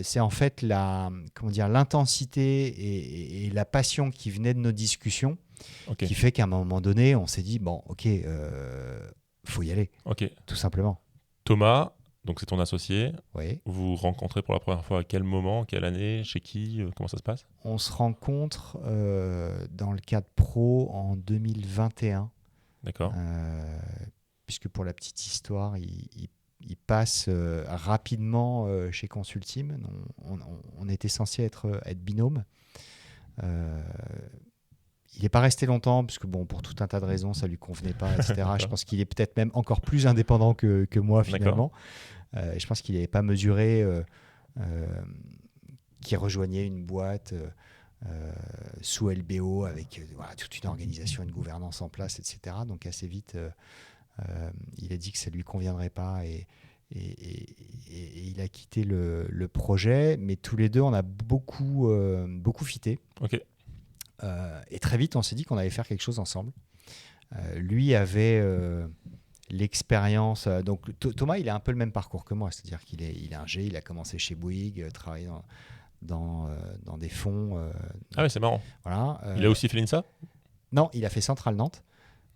C'est en fait l'intensité et la passion qui venait de nos discussions qui fait qu'à un moment donné, on s'est dit, bon, ok, faut y aller, tout simplement. Thomas, donc c'est ton associé. Oui. Vous vous rencontrez pour la première fois à quel moment, quelle année, chez qui, comment ça se passe? On se rencontre dans le cadre pro en 2021. D'accord. Puisque pour la petite histoire, il passe rapidement chez Consulteam. On était censé être binôme. Il n'est pas resté longtemps, puisque pour tout un tas de raisons, ça ne lui convenait pas, etc. Je pense qu'il est peut-être même encore plus indépendant que moi, finalement. Je pense qu'il n'avait pas mesuré qu'il rejoignait une boîte sous LBO avec toute une organisation, une gouvernance en place, etc. Donc assez vite, il a dit que ça ne lui conviendrait pas et il a quitté le projet. Mais tous les deux, on a beaucoup fité. Et très vite, on s'est dit qu'on allait faire quelque chose ensemble. Lui avait l'expérience. Donc Thomas, il a un peu le même parcours que moi, c'est-à-dire qu'il est ingé, il a commencé chez Bouygues, travaillé dans des fonds. Ah oui, c'est marrant. Voilà. Il a aussi fait l'INSA? Non, il a fait Centrale Nantes.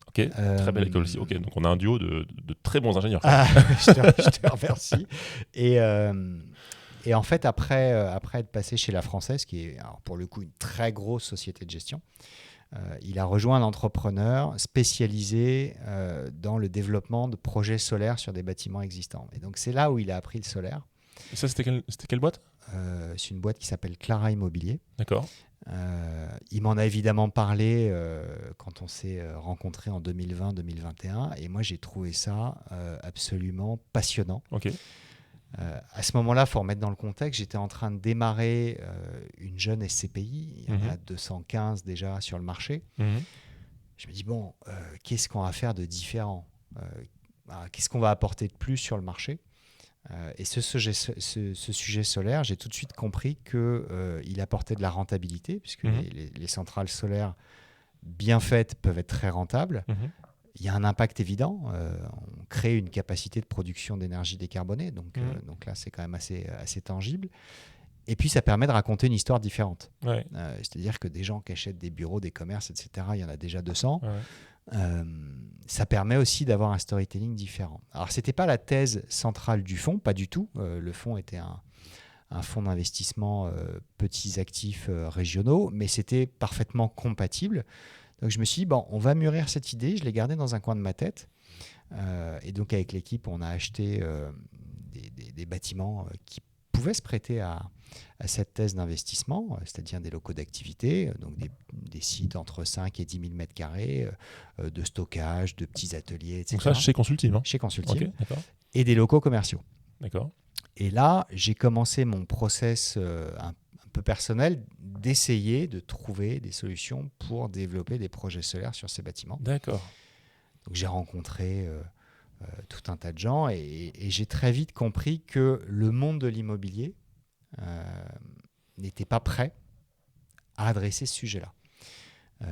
Ok, très belle école aussi. Ok, donc on a un duo de très bons ingénieurs. Je te remercie. Et en fait, après être passé chez La Française, qui est alors pour le coup une très grosse société de gestion, il a rejoint un entrepreneur spécialisé dans le développement de projets solaires sur des bâtiments existants. Et donc c'est là où il a appris le solaire. Et ça, c'était quelle boîte? C'est une boîte qui s'appelle Clara Immobilier. D'accord. Il m'en a évidemment parlé quand on s'est rencontrés en 2020-2021. Et moi, j'ai trouvé ça absolument passionnant. Ok. À ce moment-là, il faut remettre dans le contexte, j'étais en train de démarrer une jeune SCPI. Il y en a 215 déjà sur le marché. Je me dis, bon, qu'est-ce qu'on va faire de différent? Qu'est-ce qu'on va apporter de plus sur le marché? Et ce sujet solaire, j'ai tout de suite compris qu'il apportait de la rentabilité, puisque les centrales solaires bien faites peuvent être très rentables. Il y a un impact évident. On crée une capacité de production d'énergie décarbonée. Donc là, c'est quand même assez tangible. Et puis, ça permet de raconter une histoire différente. Ouais. C'est-à-dire que des gens qui achètent des bureaux, des commerces, etc., il y en a déjà 200. Ça permet aussi d'avoir un storytelling différent. Alors, ce n'était pas la thèse centrale du fonds, pas du tout. Le fonds était un fonds d'investissement petits actifs régionaux, mais c'était parfaitement compatible. Donc, je me suis dit, bon, on va mûrir cette idée. Je l'ai gardée dans un coin de ma tête. Et donc, avec l'équipe, on a acheté des bâtiments qui pouvaient se prêter à cette thèse d'investissement, c'est-à-dire des locaux d'activité, donc des sites entre 5 et 10 000 mètres carrés, de stockage, de petits ateliers, etc. Donc ça, chez Consulting, non? Chez Consulting, Ok, d'accord. et des locaux commerciaux. D'accord. Et là, j'ai commencé mon process un peu personnel d'essayer de trouver des solutions pour développer des projets solaires sur ces bâtiments. D'accord. Donc j'ai rencontré tout un tas de gens et j'ai très vite compris que le monde de l'immobilier n'était pas prêt à adresser ce sujet-là.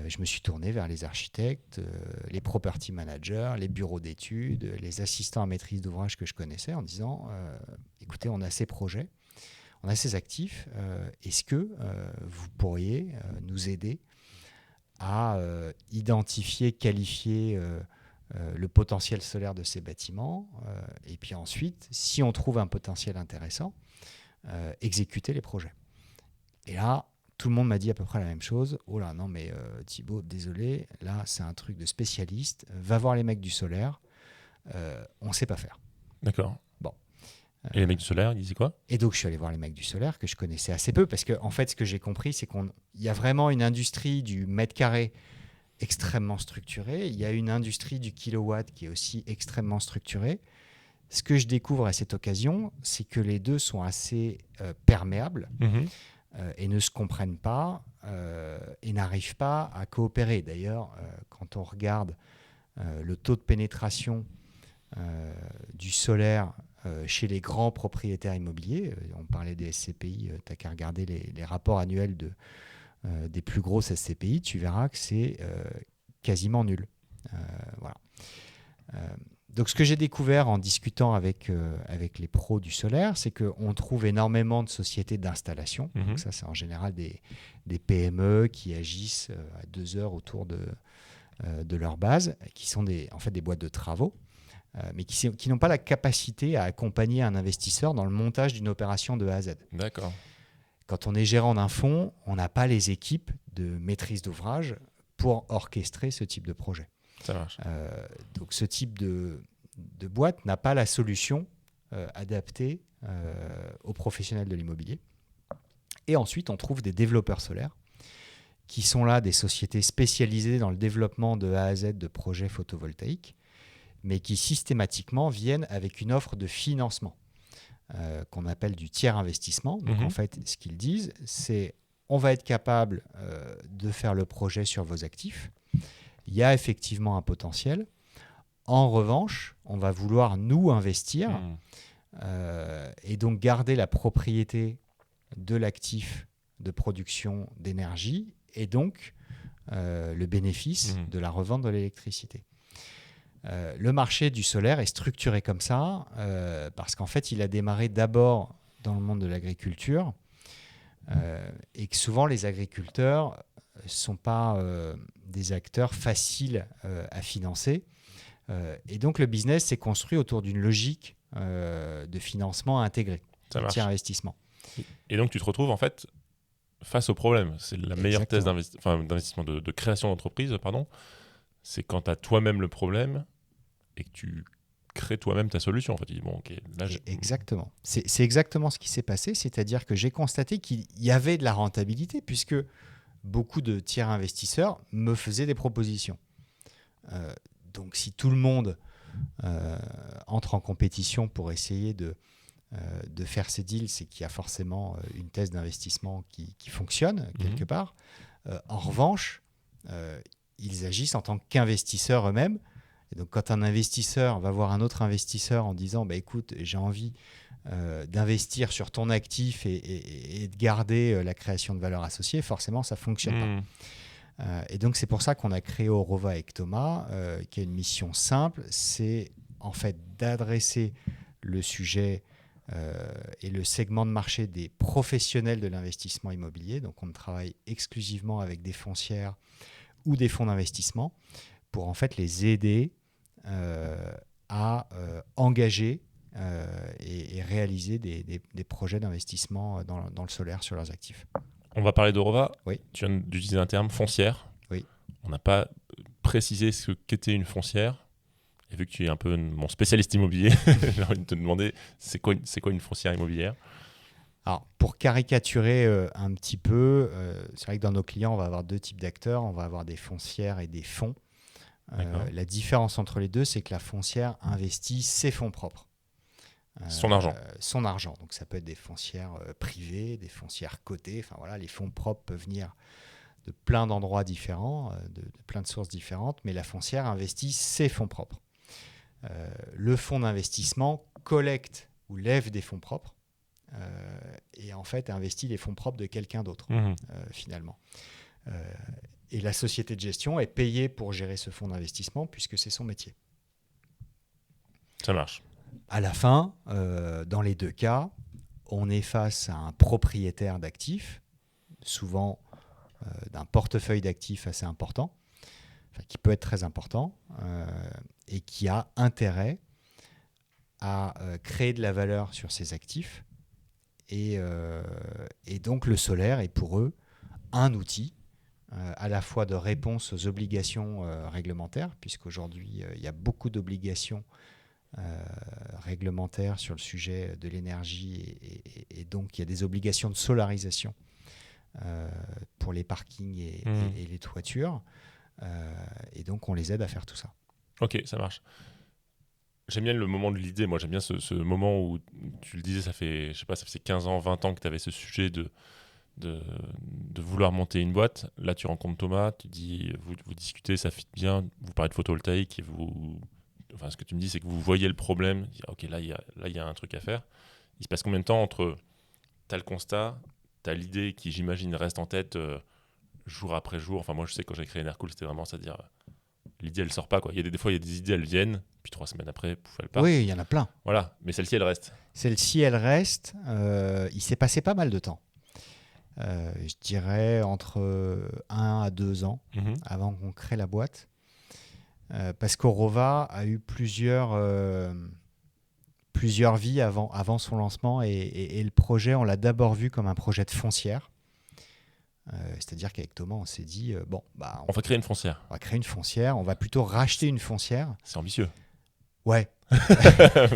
Je me suis tourné vers les architectes, les property managers, les bureaux d'études, les assistants à maîtrise d'ouvrage que je connaissais en disant écoutez, on a ces projets, on a ces actifs, est-ce que vous pourriez nous aider à identifier, qualifier le potentiel solaire de ces bâtiments et puis ensuite, si on trouve un potentiel intéressant, exécuter les projets. Et là, tout le monde m'a dit à peu près la même chose. Oh là, non, mais Thibaut, désolé, là, c'est un truc de spécialiste. Va voir les mecs du solaire. On ne sait pas faire. D'accord. Bon. Et les mecs du solaire, ils disaient quoi? Et donc, je suis allé voir les mecs du solaire que je connaissais assez peu parce qu'en fait, ce que j'ai compris, c'est qu'il y a vraiment une industrie du mètre carré extrêmement structurée. Il y a une industrie du kilowatt qui est aussi extrêmement structurée. Ce que je découvre à cette occasion, c'est que les deux sont assez perméables. Et ne se comprennent pas et n'arrivent pas à coopérer. D'ailleurs, quand on regarde le taux de pénétration du solaire chez les grands propriétaires immobiliers, on parlait des SCPI, tu n'as qu'à regarder les rapports annuels des plus grosses SCPI, tu verras que c'est quasiment nul. Voilà. Donc, ce que j'ai découvert en discutant avec les pros du solaire, c'est qu'on trouve énormément de sociétés d'installation. Donc ça, c'est en général des PME qui agissent à 2 heures autour de leur base, qui sont en fait des boîtes de travaux, mais qui n'ont pas la capacité à accompagner un investisseur dans le montage d'une opération de A à Z. D'accord. Quand on est gérant d'un fonds, on n'a pas les équipes de maîtrise d'ouvrage pour orchestrer ce type de projet. Ça marche. Donc ce type de boîte n'a pas la solution adaptée aux professionnels de l'immobilier. Et ensuite, on trouve des développeurs solaires qui sont là des sociétés spécialisées dans le développement de A à Z de projets photovoltaïques, mais qui systématiquement viennent avec une offre de financement qu'on appelle du tiers investissement. Donc en fait, ce qu'ils disent, c'est on va être capable de faire le projet sur vos actifs. Il y a effectivement un potentiel. En revanche, on va vouloir nous investir et donc garder la propriété de l'actif de production d'énergie et donc le bénéfice de la revente de l'électricité. Le marché du solaire est structuré comme ça parce qu'en fait, il a démarré d'abord dans le monde de l'agriculture et que souvent les agriculteurs ne sont pas des acteurs faciles à financer. Et donc, le business s'est construit autour d'une logique de financement intégré, de tiers investissement. Et donc, tu te retrouves en fait face au problème. C'est la meilleure thèse d'investissement, de création d'entreprise, pardon. C'est quand tu as toi-même le problème et que tu crées toi-même ta solution. En fait, tu dis, bon, ok, là, Exactement. C'est exactement ce qui s'est passé. C'est-à-dire que j'ai constaté qu'il y avait de la rentabilité puisque beaucoup de tiers investisseurs me faisaient des propositions. Donc, si tout le monde entre en compétition pour essayer de faire ces deals, c'est qu'il y a forcément une thèse d'investissement qui fonctionne quelque part. En revanche, ils agissent en tant qu'investisseurs eux-mêmes. Et donc, quand un investisseur va voir un autre investisseur en disant bah, « écoute, j'ai envie d'investir sur ton actif et de garder la création de valeur associée », forcément, ça ne fonctionne pas. Et donc, c'est pour ça qu'on a créé Orova avec Thomas, qui a une mission simple, c'est en fait d'adresser le sujet et le segment de marché des professionnels de l'investissement immobilier. Donc, on travaille exclusivement avec des foncières ou des fonds d'investissement pour en fait les aider à engager et réaliser des projets d'investissement dans le solaire sur leurs actifs. On va parler d'Orova. Oui. Tu viens d'utiliser un terme foncière. Oui. On n'a pas précisé ce qu'était une foncière. Et vu que tu es un peu mon spécialiste immobilier, j'ai envie de te demander, c'est quoi une foncière immobilière? Alors, pour caricaturer un petit peu, c'est vrai que dans nos clients, on va avoir deux types d'acteurs. On va avoir des foncières et des fonds. La différence entre les deux, c'est que la foncière investit ses fonds propres. Son argent. Son argent. Donc, ça peut être des foncières privées, des foncières cotées. Enfin, voilà, les fonds propres peuvent venir de plein d'endroits différents, de plein de sources différentes, mais la foncière investit ses fonds propres. Le fonds d'investissement collecte ou lève des fonds propres et en fait investit les fonds propres de quelqu'un d'autre, finalement. Et la société de gestion est payée pour gérer ce fonds d'investissement puisque c'est son métier. Ça marche. À la fin, dans les deux cas, on est face à un propriétaire d'actifs, souvent d'un portefeuille d'actifs assez important, qui peut être très important, et qui a intérêt à créer de la valeur sur ses actifs. Et donc le solaire est pour eux un outil à la fois de réponse aux obligations réglementaires, puisqu'aujourd'hui il y a beaucoup d'obligations réglementaires sur le sujet de l'énergie, et donc il y a des obligations de solarisation pour les parkings et les toitures. Et donc on les aide à faire tout ça. Ok, ça marche. J'aime bien le moment de l'idée. Moi, j'aime bien ce moment où tu le disais, ça fait 15 ans, 20 ans que tu avais ce sujet de vouloir monter une boîte. Là, tu rencontres Thomas, tu dis, vous discutez, ça fit bien, vous parlez de photovoltaïque, et ce que tu me dis, c'est que vous voyez le problème. Ok, là, il y a un truc à faire. Il se passe combien de temps entre tu as le constat, tu as l'idée qui, j'imagine, reste en tête jour après jour. Enfin, moi, je sais que quand j'ai créé Enercool, c'était vraiment, c'est-à-dire, l'idée, elle sort pas, quoi. Des fois, il y a des idées, elles viennent, puis 3 semaines après, pouf, elles partent. Oui, il y en a plein. Voilà, mais celle-ci, elle reste. Celle-ci, elle reste. Il s'est passé pas mal de temps. Je dirais entre 1 à 2 ans avant qu'on crée la boîte. Parce qu'Aurova a eu plusieurs vies avant son lancement, et le projet, on l'a d'abord vu comme un projet de foncière. C'est-à-dire qu'avec Thomas, on s'est dit, on va créer une foncière. On va créer une foncière, on va plutôt racheter une foncière. C'est ambitieux. Ouais.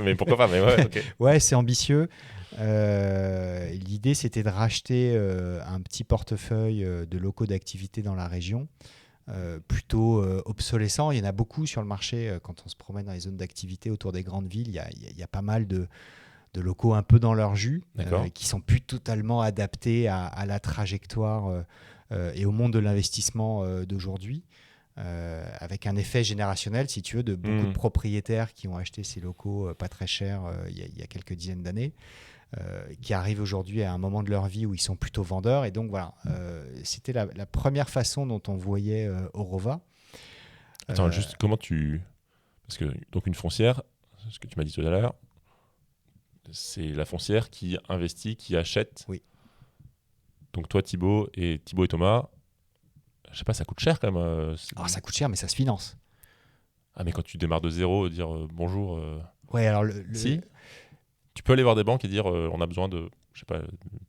Mais pourquoi pas, mais ouais, ok. Ouais, c'est ambitieux. L'idée, c'était de racheter un petit portefeuille de locaux d'activité dans la région, plutôt obsolescent. Il y en a beaucoup sur le marché quand on se promène dans les zones d'activité autour des grandes villes. Il y a pas mal de locaux un peu dans leur jus, qui sont plus totalement adaptés à la trajectoire et au monde de l'investissement d'aujourd'hui. Avec un effet générationnel, si tu veux, de beaucoup de propriétaires qui ont acheté ces locaux pas très chers il y a quelques dizaines d'années, qui arrivent aujourd'hui à un moment de leur vie où ils sont plutôt vendeurs. Et donc voilà, c'était la première façon dont on voyait Aurova. Attends, juste comment parce que donc une foncière, ce que tu m'as dit tout à l'heure, c'est la foncière qui investit, qui achète. Oui. Donc toi, Thibaut et Thomas, je sais pas, ça coûte cher quand même. Alors ça coûte cher, mais ça se finance. Ah, mais quand tu démarres de zéro, dire bonjour. Ouais, alors si. Tu peux aller voir des banques et dire on a besoin de, je sais pas,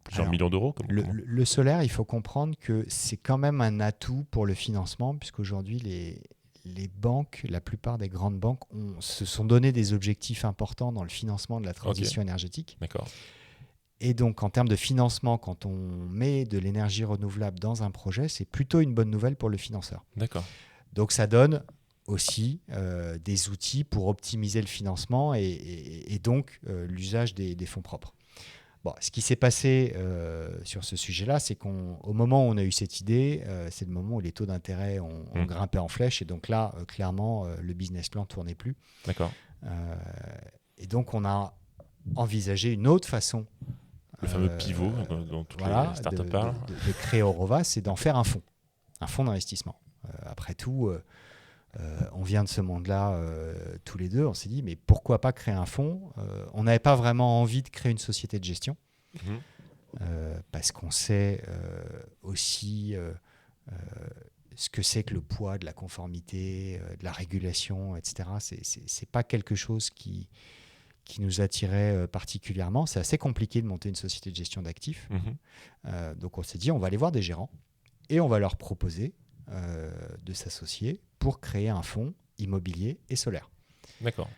plusieurs millions d'euros. Le solaire, il faut comprendre que c'est quand même un atout pour le financement, puisqu'aujourd'hui les banques, la plupart des grandes banques, se sont donné des objectifs importants dans le financement de la transition énergétique. D'accord. Et donc, en termes de financement, quand on met de l'énergie renouvelable dans un projet, c'est plutôt une bonne nouvelle pour le financeur. D'accord. Donc, ça donne aussi des outils pour optimiser le financement et donc l'usage des fonds propres. Bon, ce qui s'est passé sur ce sujet-là, c'est qu'au moment où on a eu cette idée, c'est le moment où les taux d'intérêt ont grimpé en flèche. Et donc là, clairement, le business plan ne tournait plus. D'accord. Et donc, on a envisagé une autre façon. Le fameux pivot dont toutes les startups parlent. De créer Aurova, c'est d'en faire un fonds d'investissement. Après tout, on vient de ce monde-là tous les deux. On s'est dit, mais pourquoi pas créer un fonds ? On n'avait pas vraiment envie de créer une société de gestion, parce qu'on sait aussi ce que c'est que le poids de la conformité, de la régulation, etc. C'est pas quelque chose qui nous attirait particulièrement. C'est assez compliqué de monter une société de gestion d'actifs. Donc on s'est dit, on va aller voir des gérants et on va leur proposer de s'associer pour créer un fonds immobilier et solaire. D'accord.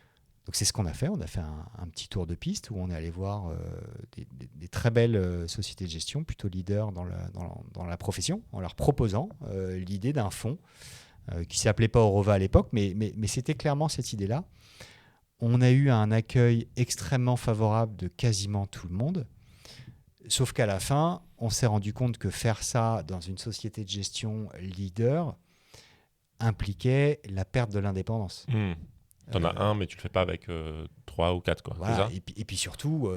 Donc c'est ce qu'on a fait. On a fait un petit tour de piste où on est allé voir des très belles sociétés de gestion, plutôt leaders dans la profession, en leur proposant l'idée d'un fonds qui ne s'appelait pas Orova à l'époque, mais c'était clairement cette idée-là. On a eu un accueil extrêmement favorable de quasiment tout le monde, sauf qu'à la fin, on s'est rendu compte que faire ça dans une société de gestion leader impliquait la perte de l'indépendance. T'en as un, mais tu le fais pas avec 3 ou 4, quoi. Voilà, C'est ça et puis surtout,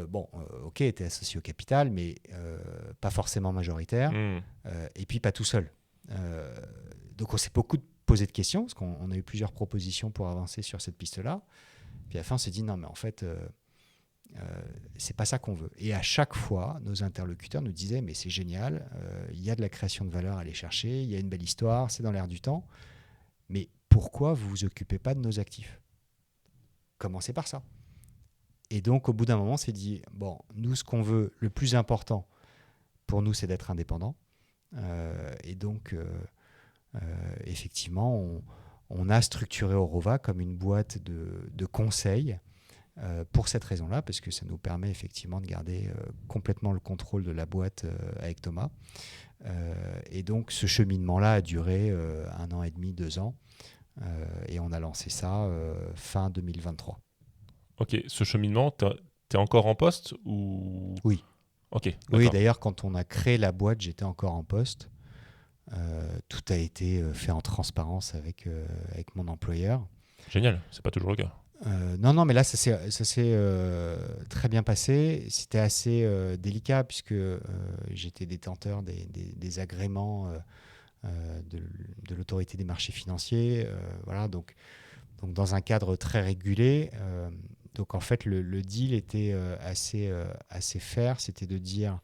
ok, tu es associé au capital, mais pas forcément majoritaire, et puis pas tout seul. Donc on s'est beaucoup posé de questions, parce qu'on a eu plusieurs propositions pour avancer sur cette piste-là. Puis à la fin, on s'est dit, non, mais en fait, c'est pas ça qu'on veut. Et à chaque fois, nos interlocuteurs nous disaient, mais c'est génial, il y a de la création de valeur à aller chercher, il y a une belle histoire, c'est dans l'air du temps, mais pourquoi vous vous occupez pas de nos actifs ? Commencez par ça. Et donc, au bout d'un moment, on s'est dit, bon, nous, ce qu'on veut, le plus important pour nous, c'est d'être indépendant. Et donc, effectivement, on a structuré Orova comme une boîte de conseil pour cette raison-là, parce que ça nous permet effectivement de garder complètement le contrôle de la boîte avec Thomas. Et donc, ce cheminement-là a duré 1 an et demi, 2 ans. Et on a lancé ça fin 2023. Ok, ce cheminement, t'es encore en poste ou... Oui. Ok, d'accord. Oui, d'ailleurs, quand on a créé la boîte, j'étais encore en poste. Tout a été fait en transparence avec mon employeur. Génial, c'est pas toujours le cas. Non, mais là, ça s'est très bien passé. C'était assez délicat puisque j'étais détenteur des agréments de l'autorité des marchés financiers. Voilà, donc dans un cadre très régulé. Donc en fait, le deal était assez fair. C'était de dire,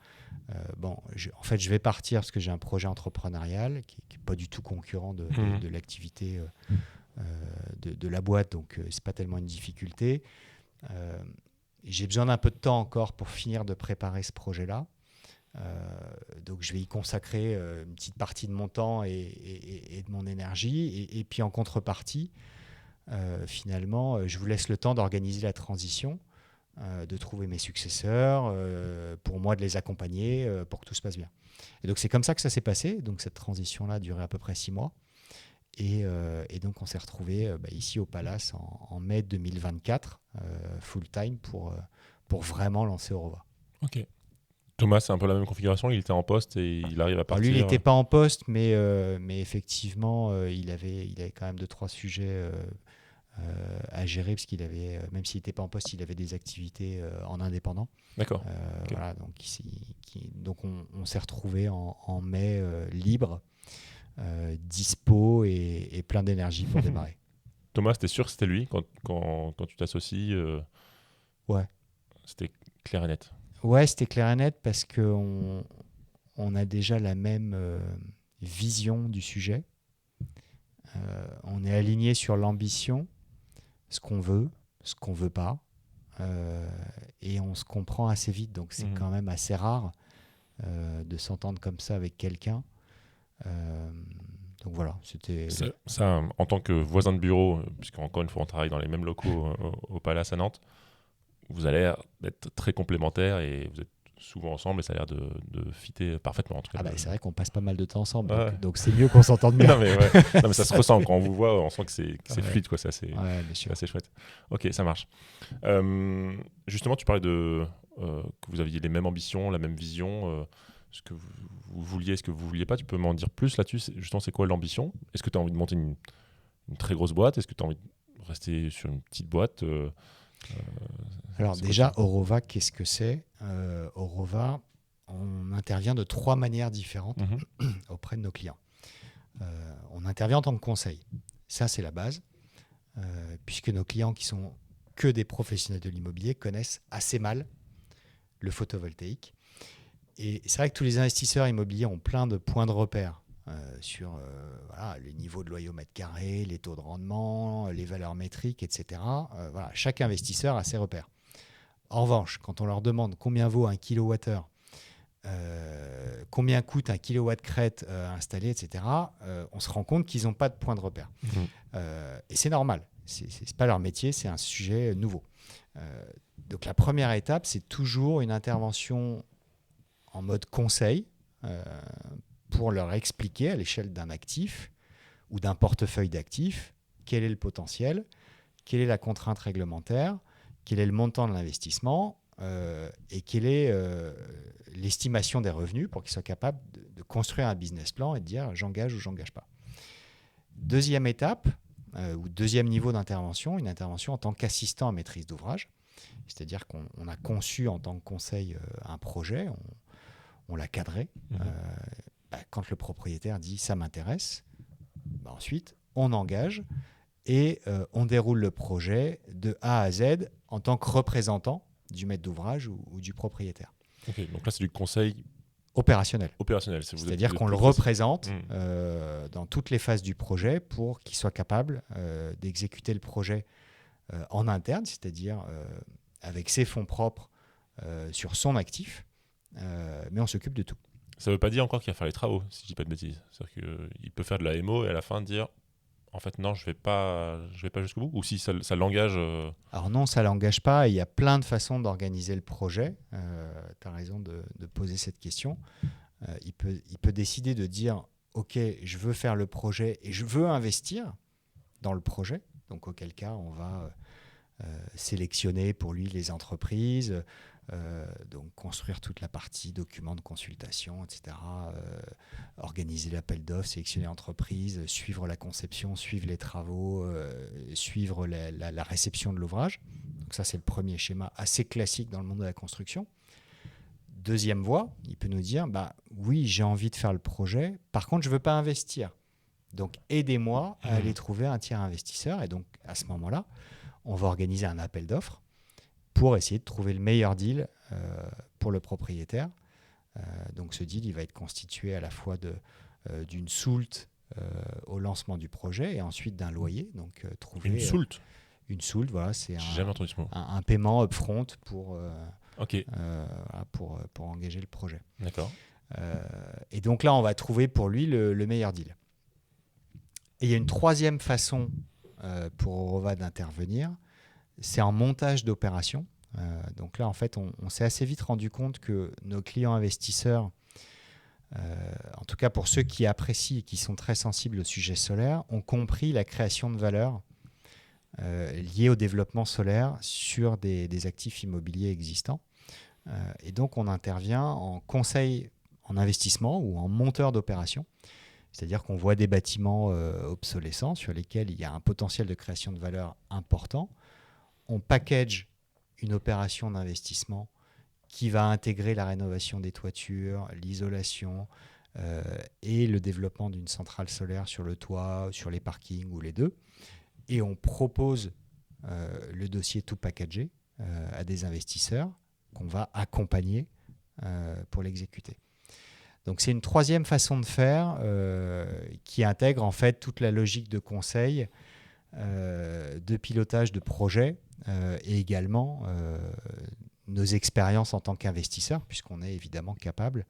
je vais partir parce que j'ai un projet entrepreneurial qui n'est pas du tout concurrent de l'activité de la boîte, donc c'est pas tellement une difficulté. J'ai besoin d'un peu de temps encore pour finir de préparer ce projet-là. Donc je vais y consacrer une petite partie de mon temps et de mon énergie. Et puis en contrepartie, finalement, je vous laisse le temps d'organiser la transition, de trouver mes successeurs, pour moi de les accompagner pour que tout se passe bien. Et donc c'est comme ça que ça s'est passé. Donc cette transition-là a duré à peu près 6 mois. Et donc on s'est retrouvés ici au Palace en mai 2024, full-time, pour vraiment lancer Orova. Ok. Thomas, c'est un peu la même configuration, il était en poste et il arrive à partir. Alors lui, il n'était pas en poste, mais effectivement, il avait quand même 2-3 sujets à gérer, parce qu'il avait, même s'il n'était pas en poste, il avait des activités en indépendant. D'accord. Okay. Voilà, donc on s'est retrouvés en mai libre, dispo et plein d'énergie pour démarrer. Thomas, t'es sûr que c'était lui quand tu t'associes Ouais. C'était clair et net. Ouais, c'était clair et net parce qu'on a déjà la même vision du sujet. On est aligné sur l'ambition, ce qu'on veut pas, et on se comprend assez vite. Donc c'est quand même assez rare de s'entendre comme ça avec quelqu'un. Donc voilà, c'était... Ça, en tant que voisin de bureau, puisqu'encore une fois on travaille dans les mêmes locaux au Palace à Nantes, vous avez l'air d'être très complémentaires et vous êtes souvent ensemble et ça a l'air de fitter parfaitement. En tout cas, c'est vrai qu'on passe pas mal de temps ensemble, ouais. donc c'est mieux qu'on s'entende bien. non, mais ça se ressent quand on vous voit, on sent que c'est fluide, quoi. C'est assez chouette. Ok, ça marche. Justement, tu parlais que vous aviez les mêmes ambitions, la même vision, ce que vous vouliez, ce que vous vouliez pas. Tu peux m'en dire plus là-dessus? Justement, c'est quoi l'ambition? Est-ce que tu as envie de monter une très grosse boîte? Est-ce que tu as envie de rester sur une petite boîte? Alors déjà, Orova, qu'est-ce que c'est? Orova, on intervient de 3 manières différentes auprès de nos clients. On intervient en tant que conseil. Ça, c'est la base, puisque nos clients qui sont que des professionnels de l'immobilier connaissent assez mal le photovoltaïque. Et c'est vrai que tous les investisseurs immobiliers ont plein de points de repère sur les niveaux de loyer au mètre carré, les taux de rendement, les valeurs métriques, etc. Chaque investisseur a ses repères. En revanche, quand on leur demande combien vaut un kilowattheure, combien coûte un kilowatt crête installé, etc., on se rend compte qu'ils n'ont pas de point de repère. Et c'est normal. c'est pas leur métier, c'est un sujet nouveau. Donc la première étape, c'est toujours une intervention en mode conseil pour leur expliquer à l'échelle d'un actif ou d'un portefeuille d'actifs quel est le potentiel, quelle est la contrainte réglementaire, quel est le montant de l'investissement et quelle est l'estimation des revenus pour qu'ils soient capables de construire un business plan et de dire j'engage ou j'engage pas. Deuxième étape, ou deuxième niveau d'intervention, une intervention en tant qu'assistant à maîtrise d'ouvrage. C'est-à-dire qu'on a conçu en tant que conseil un projet, on l'a cadré. Quand le propriétaire dit « ça m'intéresse », ensuite on engage et on déroule le projet de A à Z en tant que représentant du maître d'ouvrage ou du propriétaire. Ok, donc là c'est du conseil opérationnel. C'est-à-dire qu'on le représente dans toutes les phases du projet pour qu'il soit capable d'exécuter le projet en interne, c'est-à-dire avec ses fonds propres sur son actif, mais on s'occupe de tout. Ça ne veut pas dire encore qu'il va faire les travaux, si je ne dis pas de bêtises. C'est-à-dire qu'il peut faire de la MO et à la fin dire en fait non, je vais pas jusqu'au bout, ou si ça l'engage Alors non, ça ne l'engage pas. Il y a plein de façons d'organiser le projet. Tu as raison de poser cette question. Il peut décider de dire ok, je veux faire le projet et je veux investir dans le projet. Donc auquel cas, on va sélectionner pour lui les entreprises, donc construire toute la partie documents de consultation, etc., organiser l'appel d'offres, sélectionner l'entreprise, suivre la conception, suivre les travaux, suivre la réception de l'ouvrage. Donc ça, c'est le premier schéma assez classique dans le monde de la construction. Deuxième voie, il peut nous dire oui, j'ai envie de faire le projet, par contre, je ne veux pas investir. Donc aidez-moi à aller trouver un tiers investisseur. Et donc à ce moment-là, on va organiser un appel d'offres pour essayer de trouver le meilleur deal pour le propriétaire. Donc ce deal, il va être constitué à la fois d'une soulte au lancement du projet et ensuite d'un loyer. Donc trouver une soulte. Une soulte, voilà, c'est jamais entendu ce mot. Un paiement upfront pour engager le projet. D'accord. Et donc là, on va trouver pour lui le meilleur deal. Et il y a une troisième façon pour Orova d'intervenir, c'est en montage d'opération. Donc là, en fait, on s'est assez vite rendu compte que nos clients investisseurs, en tout cas pour ceux qui apprécient et qui sont très sensibles au sujet solaire, ont compris la création de valeur liée au développement solaire sur des actifs immobiliers existants. Et donc, on intervient en conseil en investissement ou en monteur d'opération. C'est-à-dire qu'on voit des bâtiments obsolescents sur lesquels il y a un potentiel de création de valeur important. On package une opération d'investissement qui va intégrer la rénovation des toitures, l'isolation et le développement d'une centrale solaire sur le toit, sur les parkings ou les deux. Et on propose le dossier tout packagé à des investisseurs qu'on va accompagner pour l'exécuter. Donc c'est une troisième façon de faire qui intègre en fait toute la logique de conseil, de pilotage de projet et également nos expériences en tant qu'investisseur, puisqu'on est évidemment capable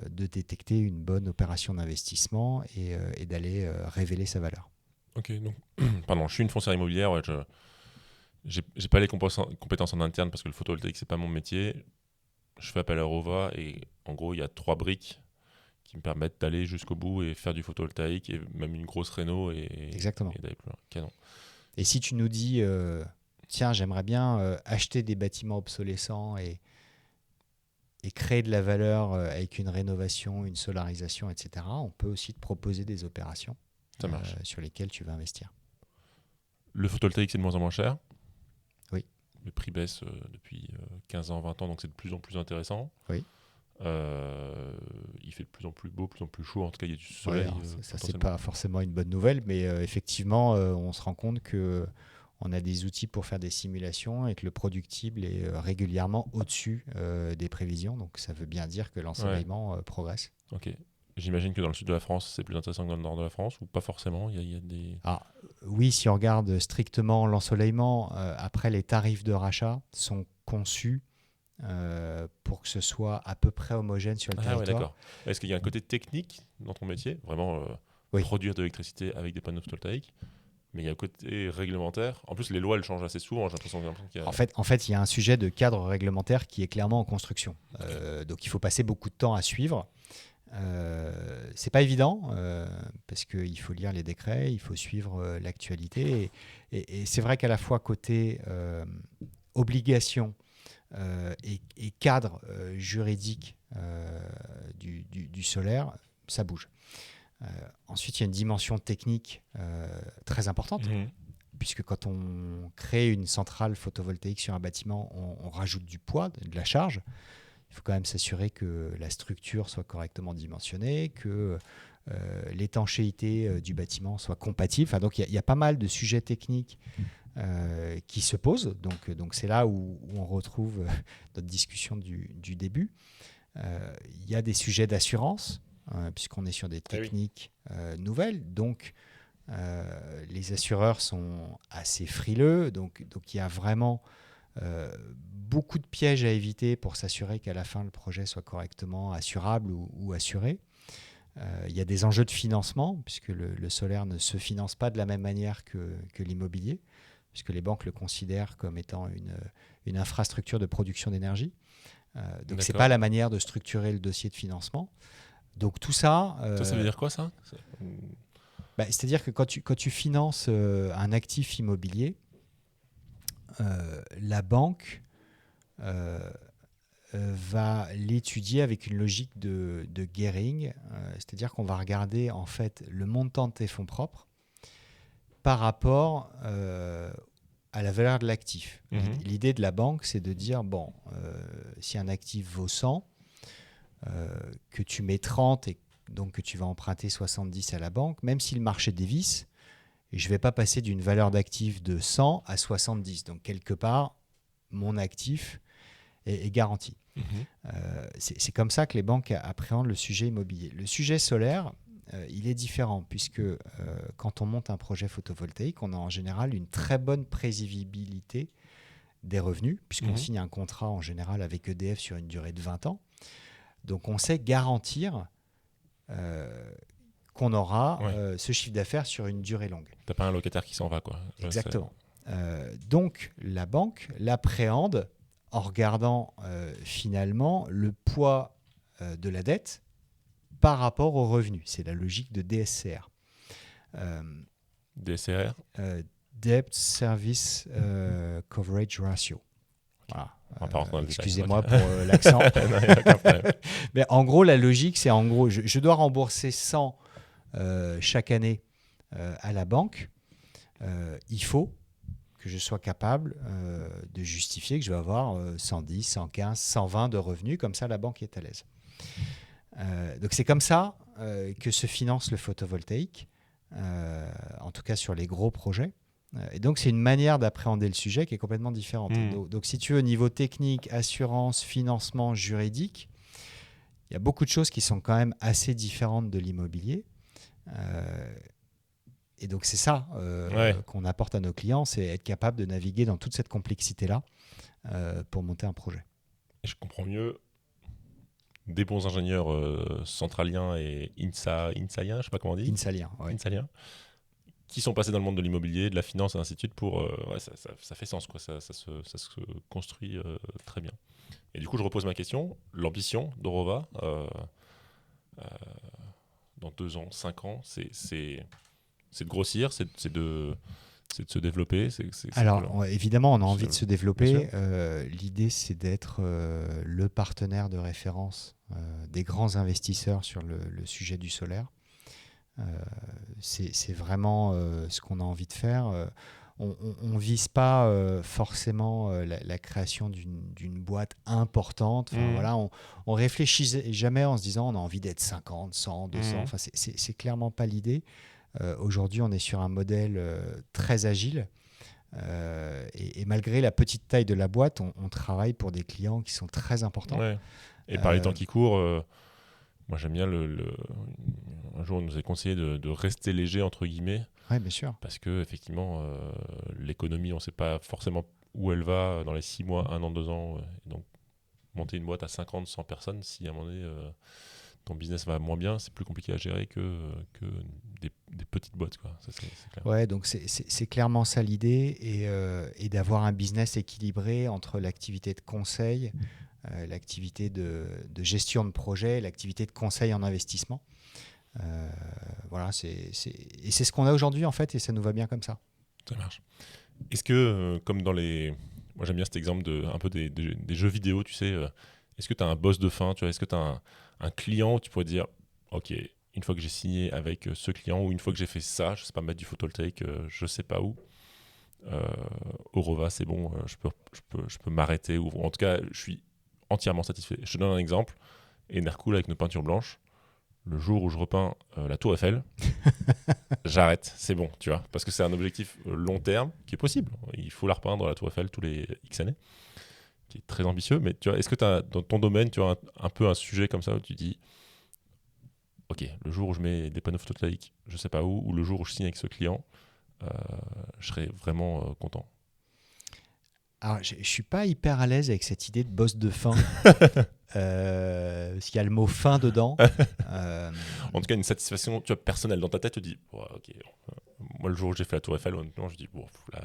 de détecter une bonne opération d'investissement et d'aller révéler sa valeur. Ok, donc pardon, je suis une foncière immobilière, ouais, j'ai pas les compétences en interne parce que le photovoltaïque c'est pas mon métier. Je fais appel à Orova et en gros, il y a 3 briques qui me permettent d'aller jusqu'au bout et faire du photovoltaïque et même une grosse réno Exactement. Et d'aller plus loin. Canon. Et si tu nous dis, tiens, j'aimerais bien acheter des bâtiments obsolescents et créer de la valeur avec une rénovation, une solarisation, etc., on peut aussi te proposer des opérations sur lesquelles tu vas investir. Le photovoltaïque, c'est de moins en moins cher. Oui. Le prix baisse depuis 15 ans, 20 ans, donc c'est de plus en plus intéressant. Oui. Il fait de plus en plus beau, de plus en plus chaud. En tout cas, il y a du soleil. Ça, c'est pas forcément une bonne nouvelle, mais effectivement, on se rend compte qu'on a des outils pour faire des simulations et que le productible est régulièrement au-dessus des prévisions. Donc, ça veut bien dire que l'ensoleillement progresse. Ok. J'imagine que dans le sud de la France, c'est plus intéressant que dans le nord de la France, ou pas forcément. Il y a des... Oui, si on regarde strictement l'ensoleillement, après, les tarifs de rachat sont conçus pour que ce soit à peu près homogène sur le territoire. Ouais, d'accord. Est-ce qu'il y a un côté technique dans ton métier, vraiment produire de l'électricité avec des panneaux photovoltaïques, Mais il y a un côté réglementaire. En plus, les lois, elles changent assez souvent. J'ai l'impression qu'il y a... En fait, il y a un sujet de cadre réglementaire qui est clairement en construction. Donc, il faut passer beaucoup de temps à suivre. C'est pas évident parce qu'il faut lire les décrets, il faut suivre l'actualité. Et c'est vrai qu'à la fois côté obligation et cadre juridique du solaire, ça bouge. Ensuite, il y a une dimension technique très importante, puisque quand on crée une centrale photovoltaïque sur un bâtiment, on rajoute du poids, de la charge. Il faut quand même s'assurer que la structure soit correctement dimensionnée, que l'étanchéité du bâtiment soit compatible. Enfin, donc, il y a pas mal de sujets techniques qui se posent. Donc c'est là où on retrouve notre discussion du début. Il y a des sujets d'assurance, puisqu'on est sur des techniques nouvelles. Donc, les assureurs sont assez frileux. Donc il y a vraiment beaucoup de pièges à éviter pour s'assurer qu'à la fin, le projet soit correctement assurable ou assuré. Il y a des enjeux de financement, puisque le solaire ne se finance pas de la même manière que l'immobilier, puisque les banques le considèrent comme étant une infrastructure de production d'énergie. Donc, ce n'est pas la manière de structurer le dossier de financement. Donc, tout ça... Ça veut dire quoi, ça ? C'est-à-dire que quand tu finances un actif immobilier, la banque va l'étudier avec une logique de gearing, c'est-à-dire qu'on va regarder en fait le montant de tes fonds propres par rapport à la valeur de l'actif. L'idée de la banque, c'est de dire, si un actif vaut 100, que tu mets 30 et donc que tu vas emprunter 70 à la banque, même si le marché dévisse, je ne vais pas passer d'une valeur d'actif de 100 à 70. Donc, quelque part, mon actif est garanti. C'est comme ça que les banques appréhendent le sujet immobilier. Le sujet solaire, il est différent, puisque quand on monte un projet photovoltaïque, on a en général une très bonne prévisibilité des revenus, puisqu'on signe un contrat en général avec EDF sur une durée de 20 ans. Donc, on sait garantir qu'on aura ce chiffre d'affaires sur une durée longue. Tu n'as pas un locataire qui s'en va, quoi. Exactement. Donc, la banque l'appréhende en regardant finalement le poids de la dette par rapport aux revenus. C'est la logique de DSCR. DSCR Debt Service Coverage Ratio. Voilà. Excusez-moi pour l'accent. Mais en gros, la logique, c'est je dois rembourser 100 chaque année à la banque. Il faut que je sois capable de justifier que je vais avoir 110, 115, 120 de revenus. Comme ça, la banque est à l'aise. Donc, c'est comme ça que se finance le photovoltaïque, en tout cas sur les gros projets. Et donc, c'est une manière d'appréhender le sujet qui est complètement différente. Donc, si tu veux, au niveau technique, assurance, financement, juridique, il y a beaucoup de choses qui sont quand même assez différentes de l'immobilier. Et donc, c'est ça qu'on apporte à nos clients, c'est être capable de naviguer dans toute cette complexité-là pour monter un projet. Et je comprends mieux des bons ingénieurs centraliens et insaliens, je ne sais pas comment on dit. Insaliens, oui. Insaliens, qui sont passés dans le monde de l'immobilier, de la finance et ainsi de suite pour... ça fait sens, quoi. Ça se construit très bien. Et du coup, je repose ma question. L'ambition d'Orova, dans 2 ans, 5 ans, c'est de grossir, c'est de se développer. Alors, évidemment, on a envie de se développer. L'idée, c'est d'être le partenaire de référence des grands investisseurs sur le sujet du solaire. C'est vraiment ce qu'on a envie de faire. On ne vise pas forcément la création d'une boîte importante. Voilà, on réfléchit jamais en se disant on a envie d'être 50, 100, 200. Enfin, c'est clairement pas l'idée. Aujourd'hui, on est sur un modèle très agile. Et malgré la petite taille de la boîte, on travaille pour des clients qui sont très importants. Ouais. Et par les temps qui courent, moi j'aime bien un jour on nous a conseillé de rester léger entre guillemets. Oui, bien sûr. Parce que effectivement, l'économie, on ne sait pas forcément où elle va dans les 6 mois, 1 an, 2 ans. Et donc monter une boîte à 50, 100 personnes, si à un moment donné ton business va moins bien, c'est plus compliqué à gérer que des petites boîtes, quoi. Ça, c'est clair. Ouais, donc c'est clairement ça l'idée et d'avoir un business équilibré entre l'activité de conseil, l'activité de gestion de projet, l'activité de conseil en investissement. Voilà, et c'est ce qu'on a aujourd'hui en fait et ça nous va bien comme ça. Ça marche. Est-ce que, comme dans les... Moi, j'aime bien cet exemple un peu des jeux vidéo, tu sais. Est-ce que tu as un boss de fin, tu vois, est-ce que tu as un client où tu pourrais dire, OK, une fois que j'ai signé avec ce client ou une fois que j'ai fait ça, je sais pas, mettre du photovoltaïque, je sais pas où, Aurova, c'est bon, je peux m'arrêter ou en tout cas, je suis entièrement satisfait. Je te donne un exemple. Enercool avec nos peintures blanches. Le jour où je repeins la Tour Eiffel, j'arrête, c'est bon, tu vois, parce que c'est un objectif long terme qui est possible. Il faut la repeindre la Tour Eiffel tous les X années, qui est très ambitieux. Mais tu vois, est-ce que tu as dans ton domaine, tu as un peu un sujet comme ça où tu dis, ok, le jour où je mets des panneaux photovoltaïques, je sais pas où, ou le jour où je signe avec ce client, je serai vraiment content. Alors, je suis pas hyper à l'aise avec cette idée de boss de fin, parce qu'il y a le mot fin dedans. En tout cas, une satisfaction, tu vois, personnelle dans ta tête, tu te dis, ouais, ok, moi le jour où j'ai fait la Tour Eiffel, honnêtement, je dis, bon, là,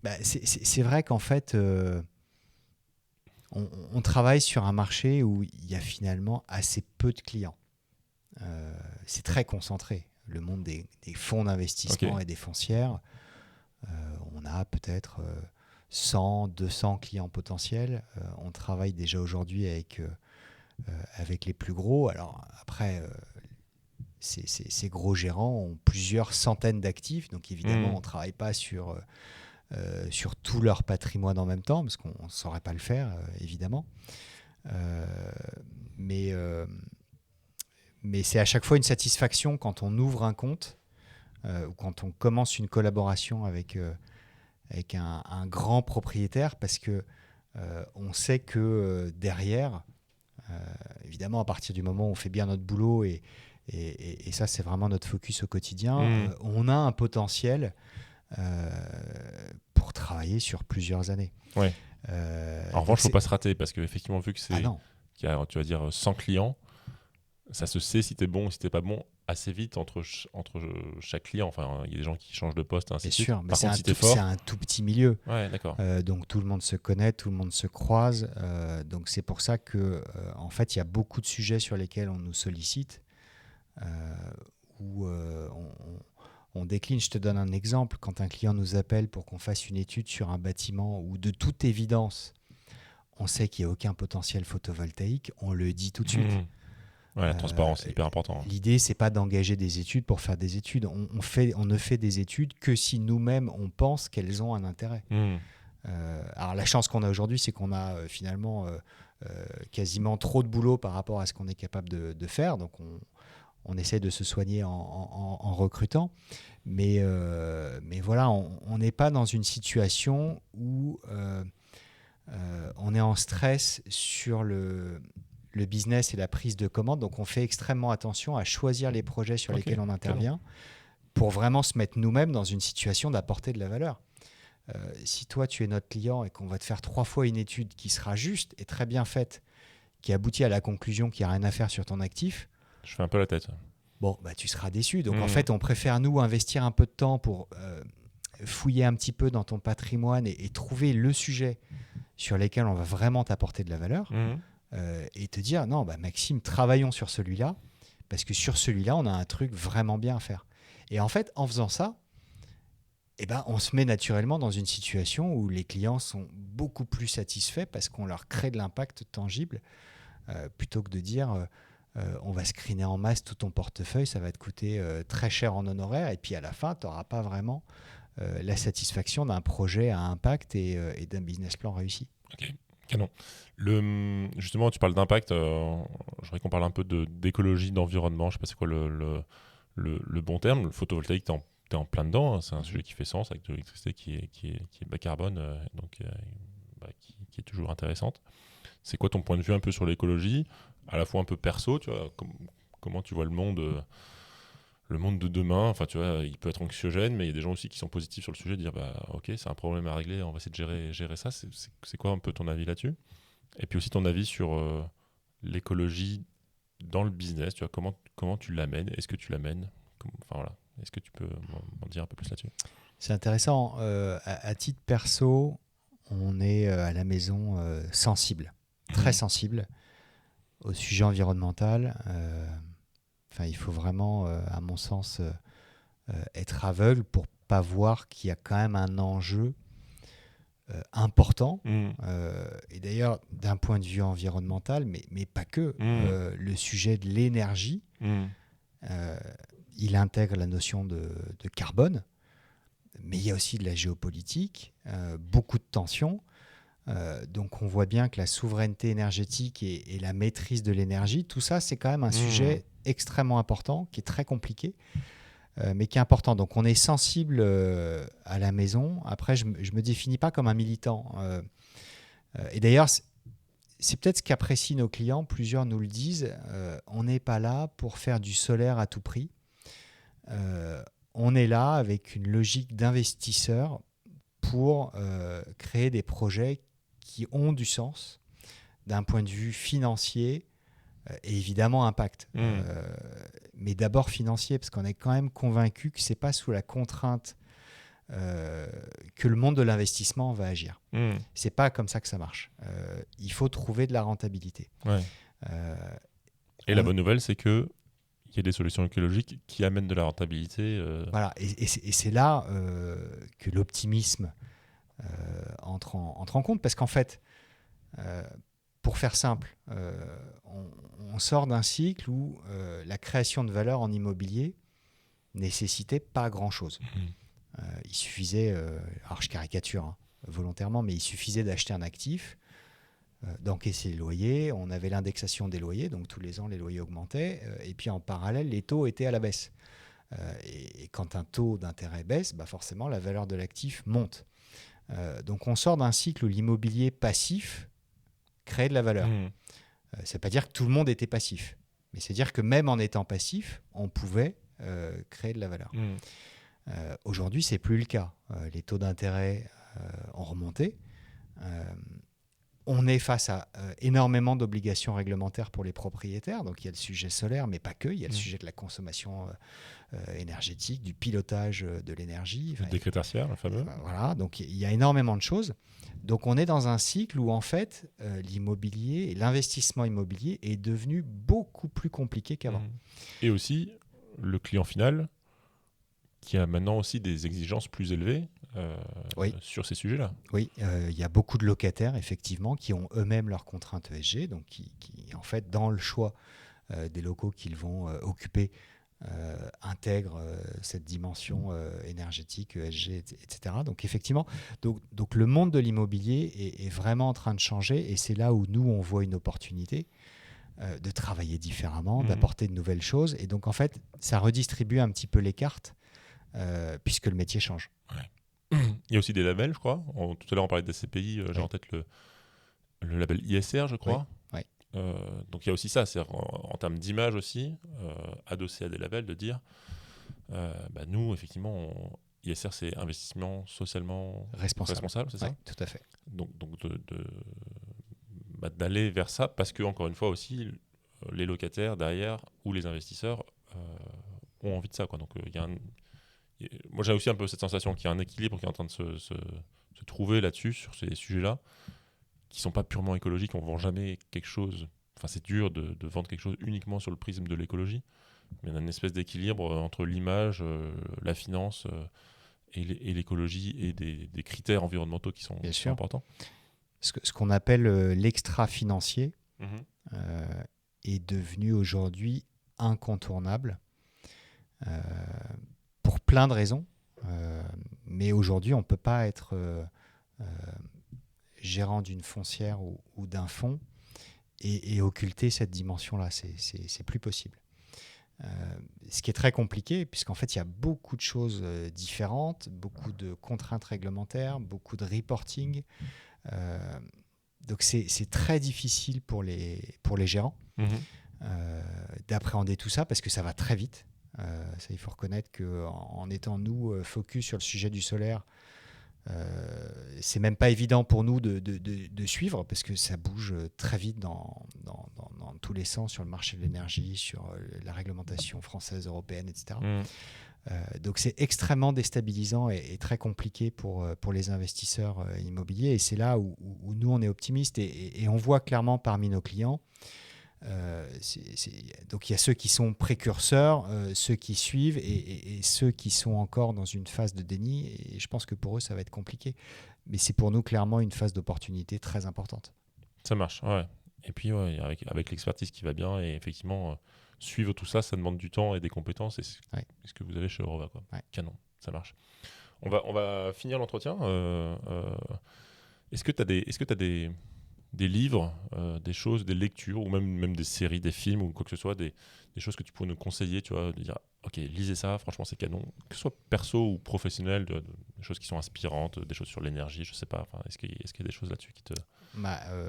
C'est vrai qu'en fait, on travaille sur un marché où il y a finalement assez peu de clients. C'est très concentré. Le monde des fonds d'investissement et des foncières, on a peut-être 100, 200 clients potentiels. On travaille déjà aujourd'hui avec les plus gros. Alors après, ces gros gérants ont plusieurs centaines d'actifs. Donc évidemment, on ne travaille pas sur tout leur patrimoine en même temps, parce qu'on ne saurait pas le faire, évidemment. Mais c'est à chaque fois une satisfaction quand on ouvre un compte ou quand on commence une collaboration avec un grand propriétaire, parce que on sait que derrière, évidemment, à partir du moment où on fait bien notre boulot, et ça, c'est vraiment notre focus au quotidien, on a un potentiel pour travailler sur plusieurs années. Ouais. En revanche, il ne faut pas se rater, parce qu'effectivement, vu que c'est qu'il y a, tu vas dire, 100 clients, ça se sait si tu es bon ou si tu n'es pas bon assez vite entre chaque client. Enfin, il y a des gens qui changent de poste, ainsi de suite. Sûr, mais par contre, si tu es fort... c'est un tout petit milieu. Ouais, d'accord. Donc tout le monde se connaît, tout le monde se croise. Donc c'est pour ça que, en fait, il y a beaucoup de sujets sur lesquels on nous sollicite, où on décline. Je te donne un exemple. Quand un client nous appelle pour qu'on fasse une étude sur un bâtiment où, de toute évidence, on sait qu'il n'y a aucun potentiel photovoltaïque, on le dit tout de suite. Ouais, la transparence, c'est hyper important. L'idée, c'est pas d'engager des études pour faire des études. On ne fait des études que si nous-mêmes, on pense qu'elles ont un intérêt. Alors la chance qu'on a aujourd'hui, c'est qu'on a finalement quasiment trop de boulot par rapport à ce qu'on est capable de faire. Donc on essaie de se soigner en recrutant. Mais voilà, on n'est pas dans une situation où on est en stress sur le business et la prise de commande. Donc on fait extrêmement attention à choisir les projets sur lesquels on intervient pour vraiment se mettre nous-mêmes dans une situation d'apporter de la valeur. Si toi tu es notre client et qu'on va te faire 3 fois une étude qui sera juste et très bien faite, qui aboutit à la conclusion qu'il n'y a rien à faire sur ton actif, je fais un peu la tête. Bon, bah, tu seras déçu. Donc en fait, on préfère nous investir un peu de temps pour fouiller un petit peu dans ton patrimoine et trouver le sujet sur lequel on va vraiment t'apporter de la valeur. Et te dire, non, bah Maxime, travaillons sur celui-là, parce que sur celui-là, on a un truc vraiment bien à faire. Et en fait, en faisant ça, on se met naturellement dans une situation où les clients sont beaucoup plus satisfaits parce qu'on leur crée de l'impact tangible, plutôt que de dire, on va screener en masse tout ton portefeuille, ça va te coûter très cher en honoraires, et puis à la fin, tu n'auras pas vraiment la satisfaction d'un projet à impact et d'un business plan réussi. Ok. Canon. Justement, tu parles d'impact. Je voudrais qu'on parle un peu d'écologie, d'environnement. Je ne sais pas c'est quoi le bon terme. Le photovoltaïque, tu es en plein dedans. Hein. C'est un sujet qui fait sens avec de l'électricité qui est bas carbone, qui est toujours intéressante. C'est quoi ton point de vue un peu sur l'écologie, à la fois un peu perso, tu vois, comment tu vois le monde de demain. Enfin, tu vois, il peut être anxiogène, mais il y a des gens aussi qui sont positifs sur le sujet, de dire ok, c'est un problème à régler, on va essayer de gérer ça. C'est quoi un peu ton avis là-dessus? Et puis aussi ton avis sur l'écologie dans le business, tu vois, comment tu l'amènes? Est-ce que tu l'amènes? Enfin voilà. Est-ce que tu peux m'en dire un peu plus là-dessus? C'est intéressant. À titre perso, on est à la maison sensible, très sensible au sujet environnemental. Il faut vraiment, à mon sens, être aveugle pour pas voir qu'il y a quand même un enjeu important. Et d'ailleurs, d'un point de vue environnemental, mais pas que, le sujet de l'énergie, il intègre la notion de carbone, mais il y a aussi de la géopolitique, beaucoup de tensions. Donc on voit bien que la souveraineté énergétique et la maîtrise de l'énergie, tout ça, c'est quand même un sujet extrêmement important, qui est très compliqué, mais qui est important. Donc on est sensible à la maison. Après, je me définis pas comme un militant. Et d'ailleurs, c'est peut-être ce qu'apprécient nos clients. Plusieurs nous le disent. On n'est pas là pour faire du solaire à tout prix. On est là avec une logique d'investisseur pour créer des projets qui ont du sens d'un point de vue financier et évidemment impact. Mais d'abord financier, parce qu'on est quand même convaincu que ce n'est pas sous la contrainte que le monde de l'investissement va agir. Ce n'est pas comme ça que ça marche. Il faut trouver de la rentabilité. Ouais. Et la bonne nouvelle, c'est qu'il y a des solutions écologiques qui amènent de la rentabilité. Voilà, et c'est là que l'optimisme entre en compte, parce qu'en fait, pour faire simple, on sort d'un cycle où la création de valeur en immobilier nécessitait pas grand-chose. Il suffisait, alors je caricature volontairement, mais il suffisait d'acheter un actif, d'encaisser les loyers, on avait l'indexation des loyers, donc tous les ans les loyers augmentaient, et puis en parallèle les taux étaient à la baisse. Et quand un taux d'intérêt baisse, forcément la valeur de l'actif monte. Donc on sort d'un cycle où l'immobilier passif crée de la valeur. Ça ne veut pas dire que tout le monde était passif, mais c'est dire que même en étant passif, on pouvait créer de la valeur. Aujourd'hui, ce n'est plus le cas. Les taux d'intérêt ont remonté. On est face à énormément d'obligations réglementaires pour les propriétaires. Donc il y a le sujet solaire, mais pas que. Il y a le sujet de la consommation énergétique, du pilotage de l'énergie. Le décret tertiaire, le fameux. Voilà, donc il y a énormément de choses. Donc on est dans un cycle où en fait l'immobilier et l'investissement immobilier est devenu beaucoup plus compliqué qu'avant. Et aussi le client final qui a maintenant aussi des exigences plus élevées sur ces sujets-là. Oui, il y a beaucoup de locataires, effectivement, qui ont eux-mêmes leurs contraintes ESG, donc qui en fait, dans le choix des locaux qu'ils vont occuper, intègrent cette dimension énergétique, ESG, etc. Donc effectivement, donc le monde de l'immobilier est vraiment en train de changer, et c'est là où nous, on voit une opportunité de travailler différemment, d'apporter de nouvelles choses, et donc en fait, ça redistribue un petit peu les cartes, puisque le métier change. Ouais. Il y a aussi des labels, je crois. Tout à l'heure, on parlait des CPI. J'ai en tête le label ISR, je crois. Oui. Donc, il y a aussi ça. C'est en termes d'image aussi, adossé à des labels, de dire nous, effectivement, ISR, c'est investissement socialement responsable, c'est ça? Oui, tout à fait. Donc d'aller vers ça, parce que, encore une fois, aussi, les locataires derrière ou les investisseurs ont envie de ça, quoi. Donc, il y a moi, j'ai aussi un peu cette sensation qu'il y a un équilibre qui est en train de se trouver là-dessus, sur ces sujets-là, qui ne sont pas purement écologiques. On ne vend jamais quelque chose... Enfin, c'est dur de vendre quelque chose uniquement sur le prisme de l'écologie. Mais il y a une espèce d'équilibre entre l'image, la finance et l'écologie et des critères environnementaux qui sont importants. Ce qu'on appelle l'extra-financier est devenu aujourd'hui incontournable. Pour plein de raisons, mais aujourd'hui on ne peut pas être gérant d'une foncière ou d'un fonds et occulter cette dimension-là, c'est plus possible. Ce qui est très compliqué, puisqu'en fait il y a beaucoup de choses différentes, beaucoup de contraintes réglementaires, beaucoup de reporting, donc c'est très difficile pour les gérants d'appréhender tout ça, parce que ça va très vite. Ça, il faut reconnaître qu'en étant nous focus sur le sujet du solaire, C'est même pas évident pour nous de suivre parce que ça bouge très vite dans tous les sens sur le marché de l'énergie, sur la réglementation française, européenne, etc. Donc c'est extrêmement déstabilisant et très compliqué pour les investisseurs immobiliers. Et c'est là où nous, on est optimistes et on voit clairement parmi nos clients. Donc il y a ceux qui sont précurseurs, ceux qui suivent et ceux qui sont encore dans une phase de déni. Et je pense que pour eux, ça va être compliqué. Mais c'est pour nous clairement une phase d'opportunité très importante. Ça marche, ouais. Et puis avec l'expertise qui va bien et effectivement suivre tout ça, ça demande du temps et des compétences. Et c'est ce que vous avez chez Eurova, quoi. Ouais. Canon, ça marche. On va finir l'entretien. Est-ce que tu as des livres, des choses, des lectures ou même des séries, des films ou quoi que ce soit, des choses que tu pourrais nous conseiller, tu vois, de dire ok, lisez ça, franchement c'est canon, que ce soit perso ou professionnel, des choses qui sont inspirantes, des choses sur l'énergie, je sais pas, enfin, est-ce qu'il y a des choses là-dessus qui te...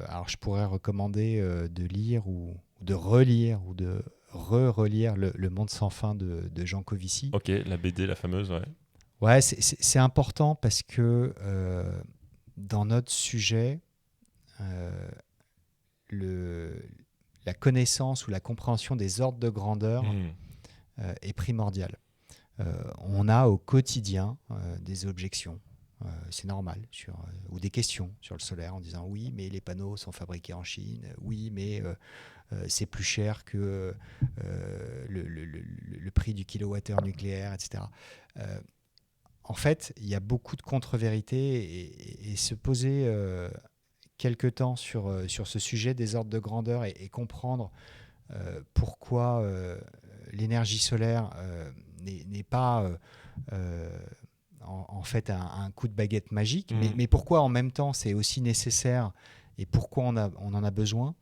Alors je pourrais recommander de lire ou de relire ou de relire Le Monde sans fin de Jean Covici. Ok, la BD, la fameuse, ouais. Ouais, c'est important parce que dans notre sujet, la connaissance ou la compréhension des ordres de grandeur est primordiale. On a au quotidien des objections, c'est normal, ou des questions sur le solaire en disant oui, mais les panneaux sont fabriqués en Chine, oui, mais c'est plus cher que le prix du kilowattheure nucléaire, etc. En fait, il y a beaucoup de contre-vérités et se poser quelque temps sur ce sujet des ordres de grandeur et comprendre pourquoi l'énergie solaire n'est pas en fait un coup de baguette magique, mais pourquoi en même temps c'est aussi nécessaire et pourquoi on en a besoin,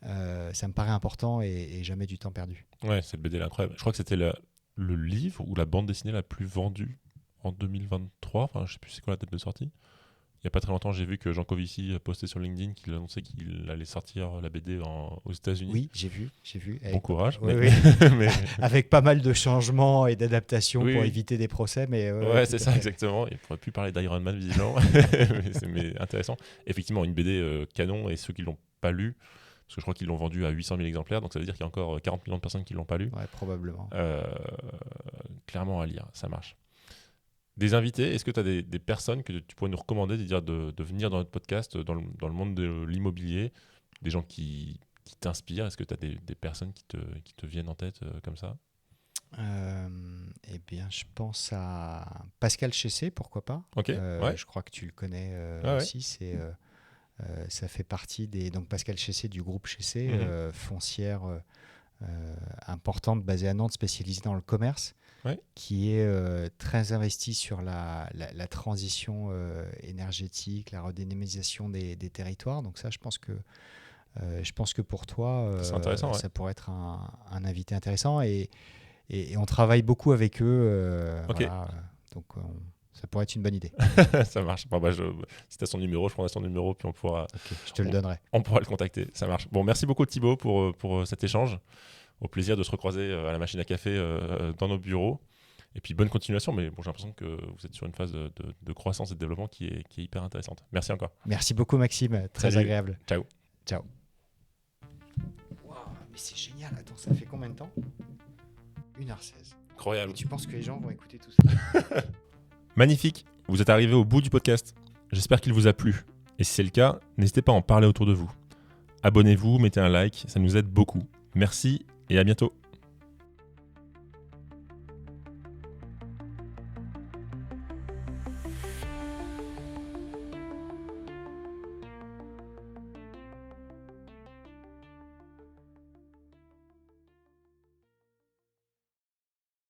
ça me paraît important et jamais du temps perdu. Ouais, cette BD là incroyable. Je crois que c'était le livre ou la bande dessinée la plus vendue en 2023, enfin je sais plus c'est quoi la date de sortie. Il n'y a pas très longtemps, j'ai vu que Jean Covici postait sur LinkedIn qu'il annonçait qu'il allait sortir la BD aux États-Unis. Oui, j'ai vu. Bon courage. Oui. Mais... Avec pas mal de changements et d'adaptations pour éviter des procès. Mais ouais, c'est ça, exactement. Il ne pourrait plus parler d'Iron Man, visiblement. mais intéressant. Effectivement, une BD canon, et ceux qui ne l'ont pas lu, parce que je crois qu'ils l'ont vendu à 800 000 exemplaires, donc ça veut dire qu'il y a encore 40 millions de personnes qui ne l'ont pas lu. Ouais, probablement. Clairement à lire, ça marche. Des invités, est-ce que tu as des personnes que tu pourrais nous recommander de venir dans notre podcast dans le monde de l'immobilier, des gens qui t'inspirent? Est-ce que tu as des personnes qui te viennent en tête comme ça? Eh bien, je pense à Pascal Chessé, pourquoi pas. Okay, ouais. Je crois que tu le connais aussi. Ouais. Ça fait partie donc Pascal Chessé du groupe Chessé, foncière importante basée à Nantes, spécialisée dans le commerce. Ouais. Qui est très investi sur la transition énergétique, la redynamisation des territoires. Donc ça, je pense que pour toi, ça pourrait être un invité intéressant. Et on travaille beaucoup avec eux. Okay. Voilà, donc ça pourrait être une bonne idée. Ça marche. Bon, si tu as son numéro, je prendrai son numéro, puis on pourra... Okay, je te le donnerai. On pourra le contacter. Ça marche. Bon, merci beaucoup Thibaut pour cet échange. Au plaisir de se recroiser à la machine à café dans nos bureaux. Et puis bonne continuation, mais bon, j'ai l'impression que vous êtes sur une phase de croissance et de développement qui est hyper intéressante. Merci encore. Merci beaucoup Maxime, très agréable. Ciao. Wow, mais c'est génial, attends, ça fait combien de temps? 1h16. Incroyable. Et tu penses que les gens vont écouter tout ça? Magnifique, vous êtes arrivé au bout du podcast. J'espère qu'il vous a plu. Et si c'est le cas, n'hésitez pas à en parler autour de vous. Abonnez-vous, mettez un like, ça nous aide beaucoup. Merci et à bientôt.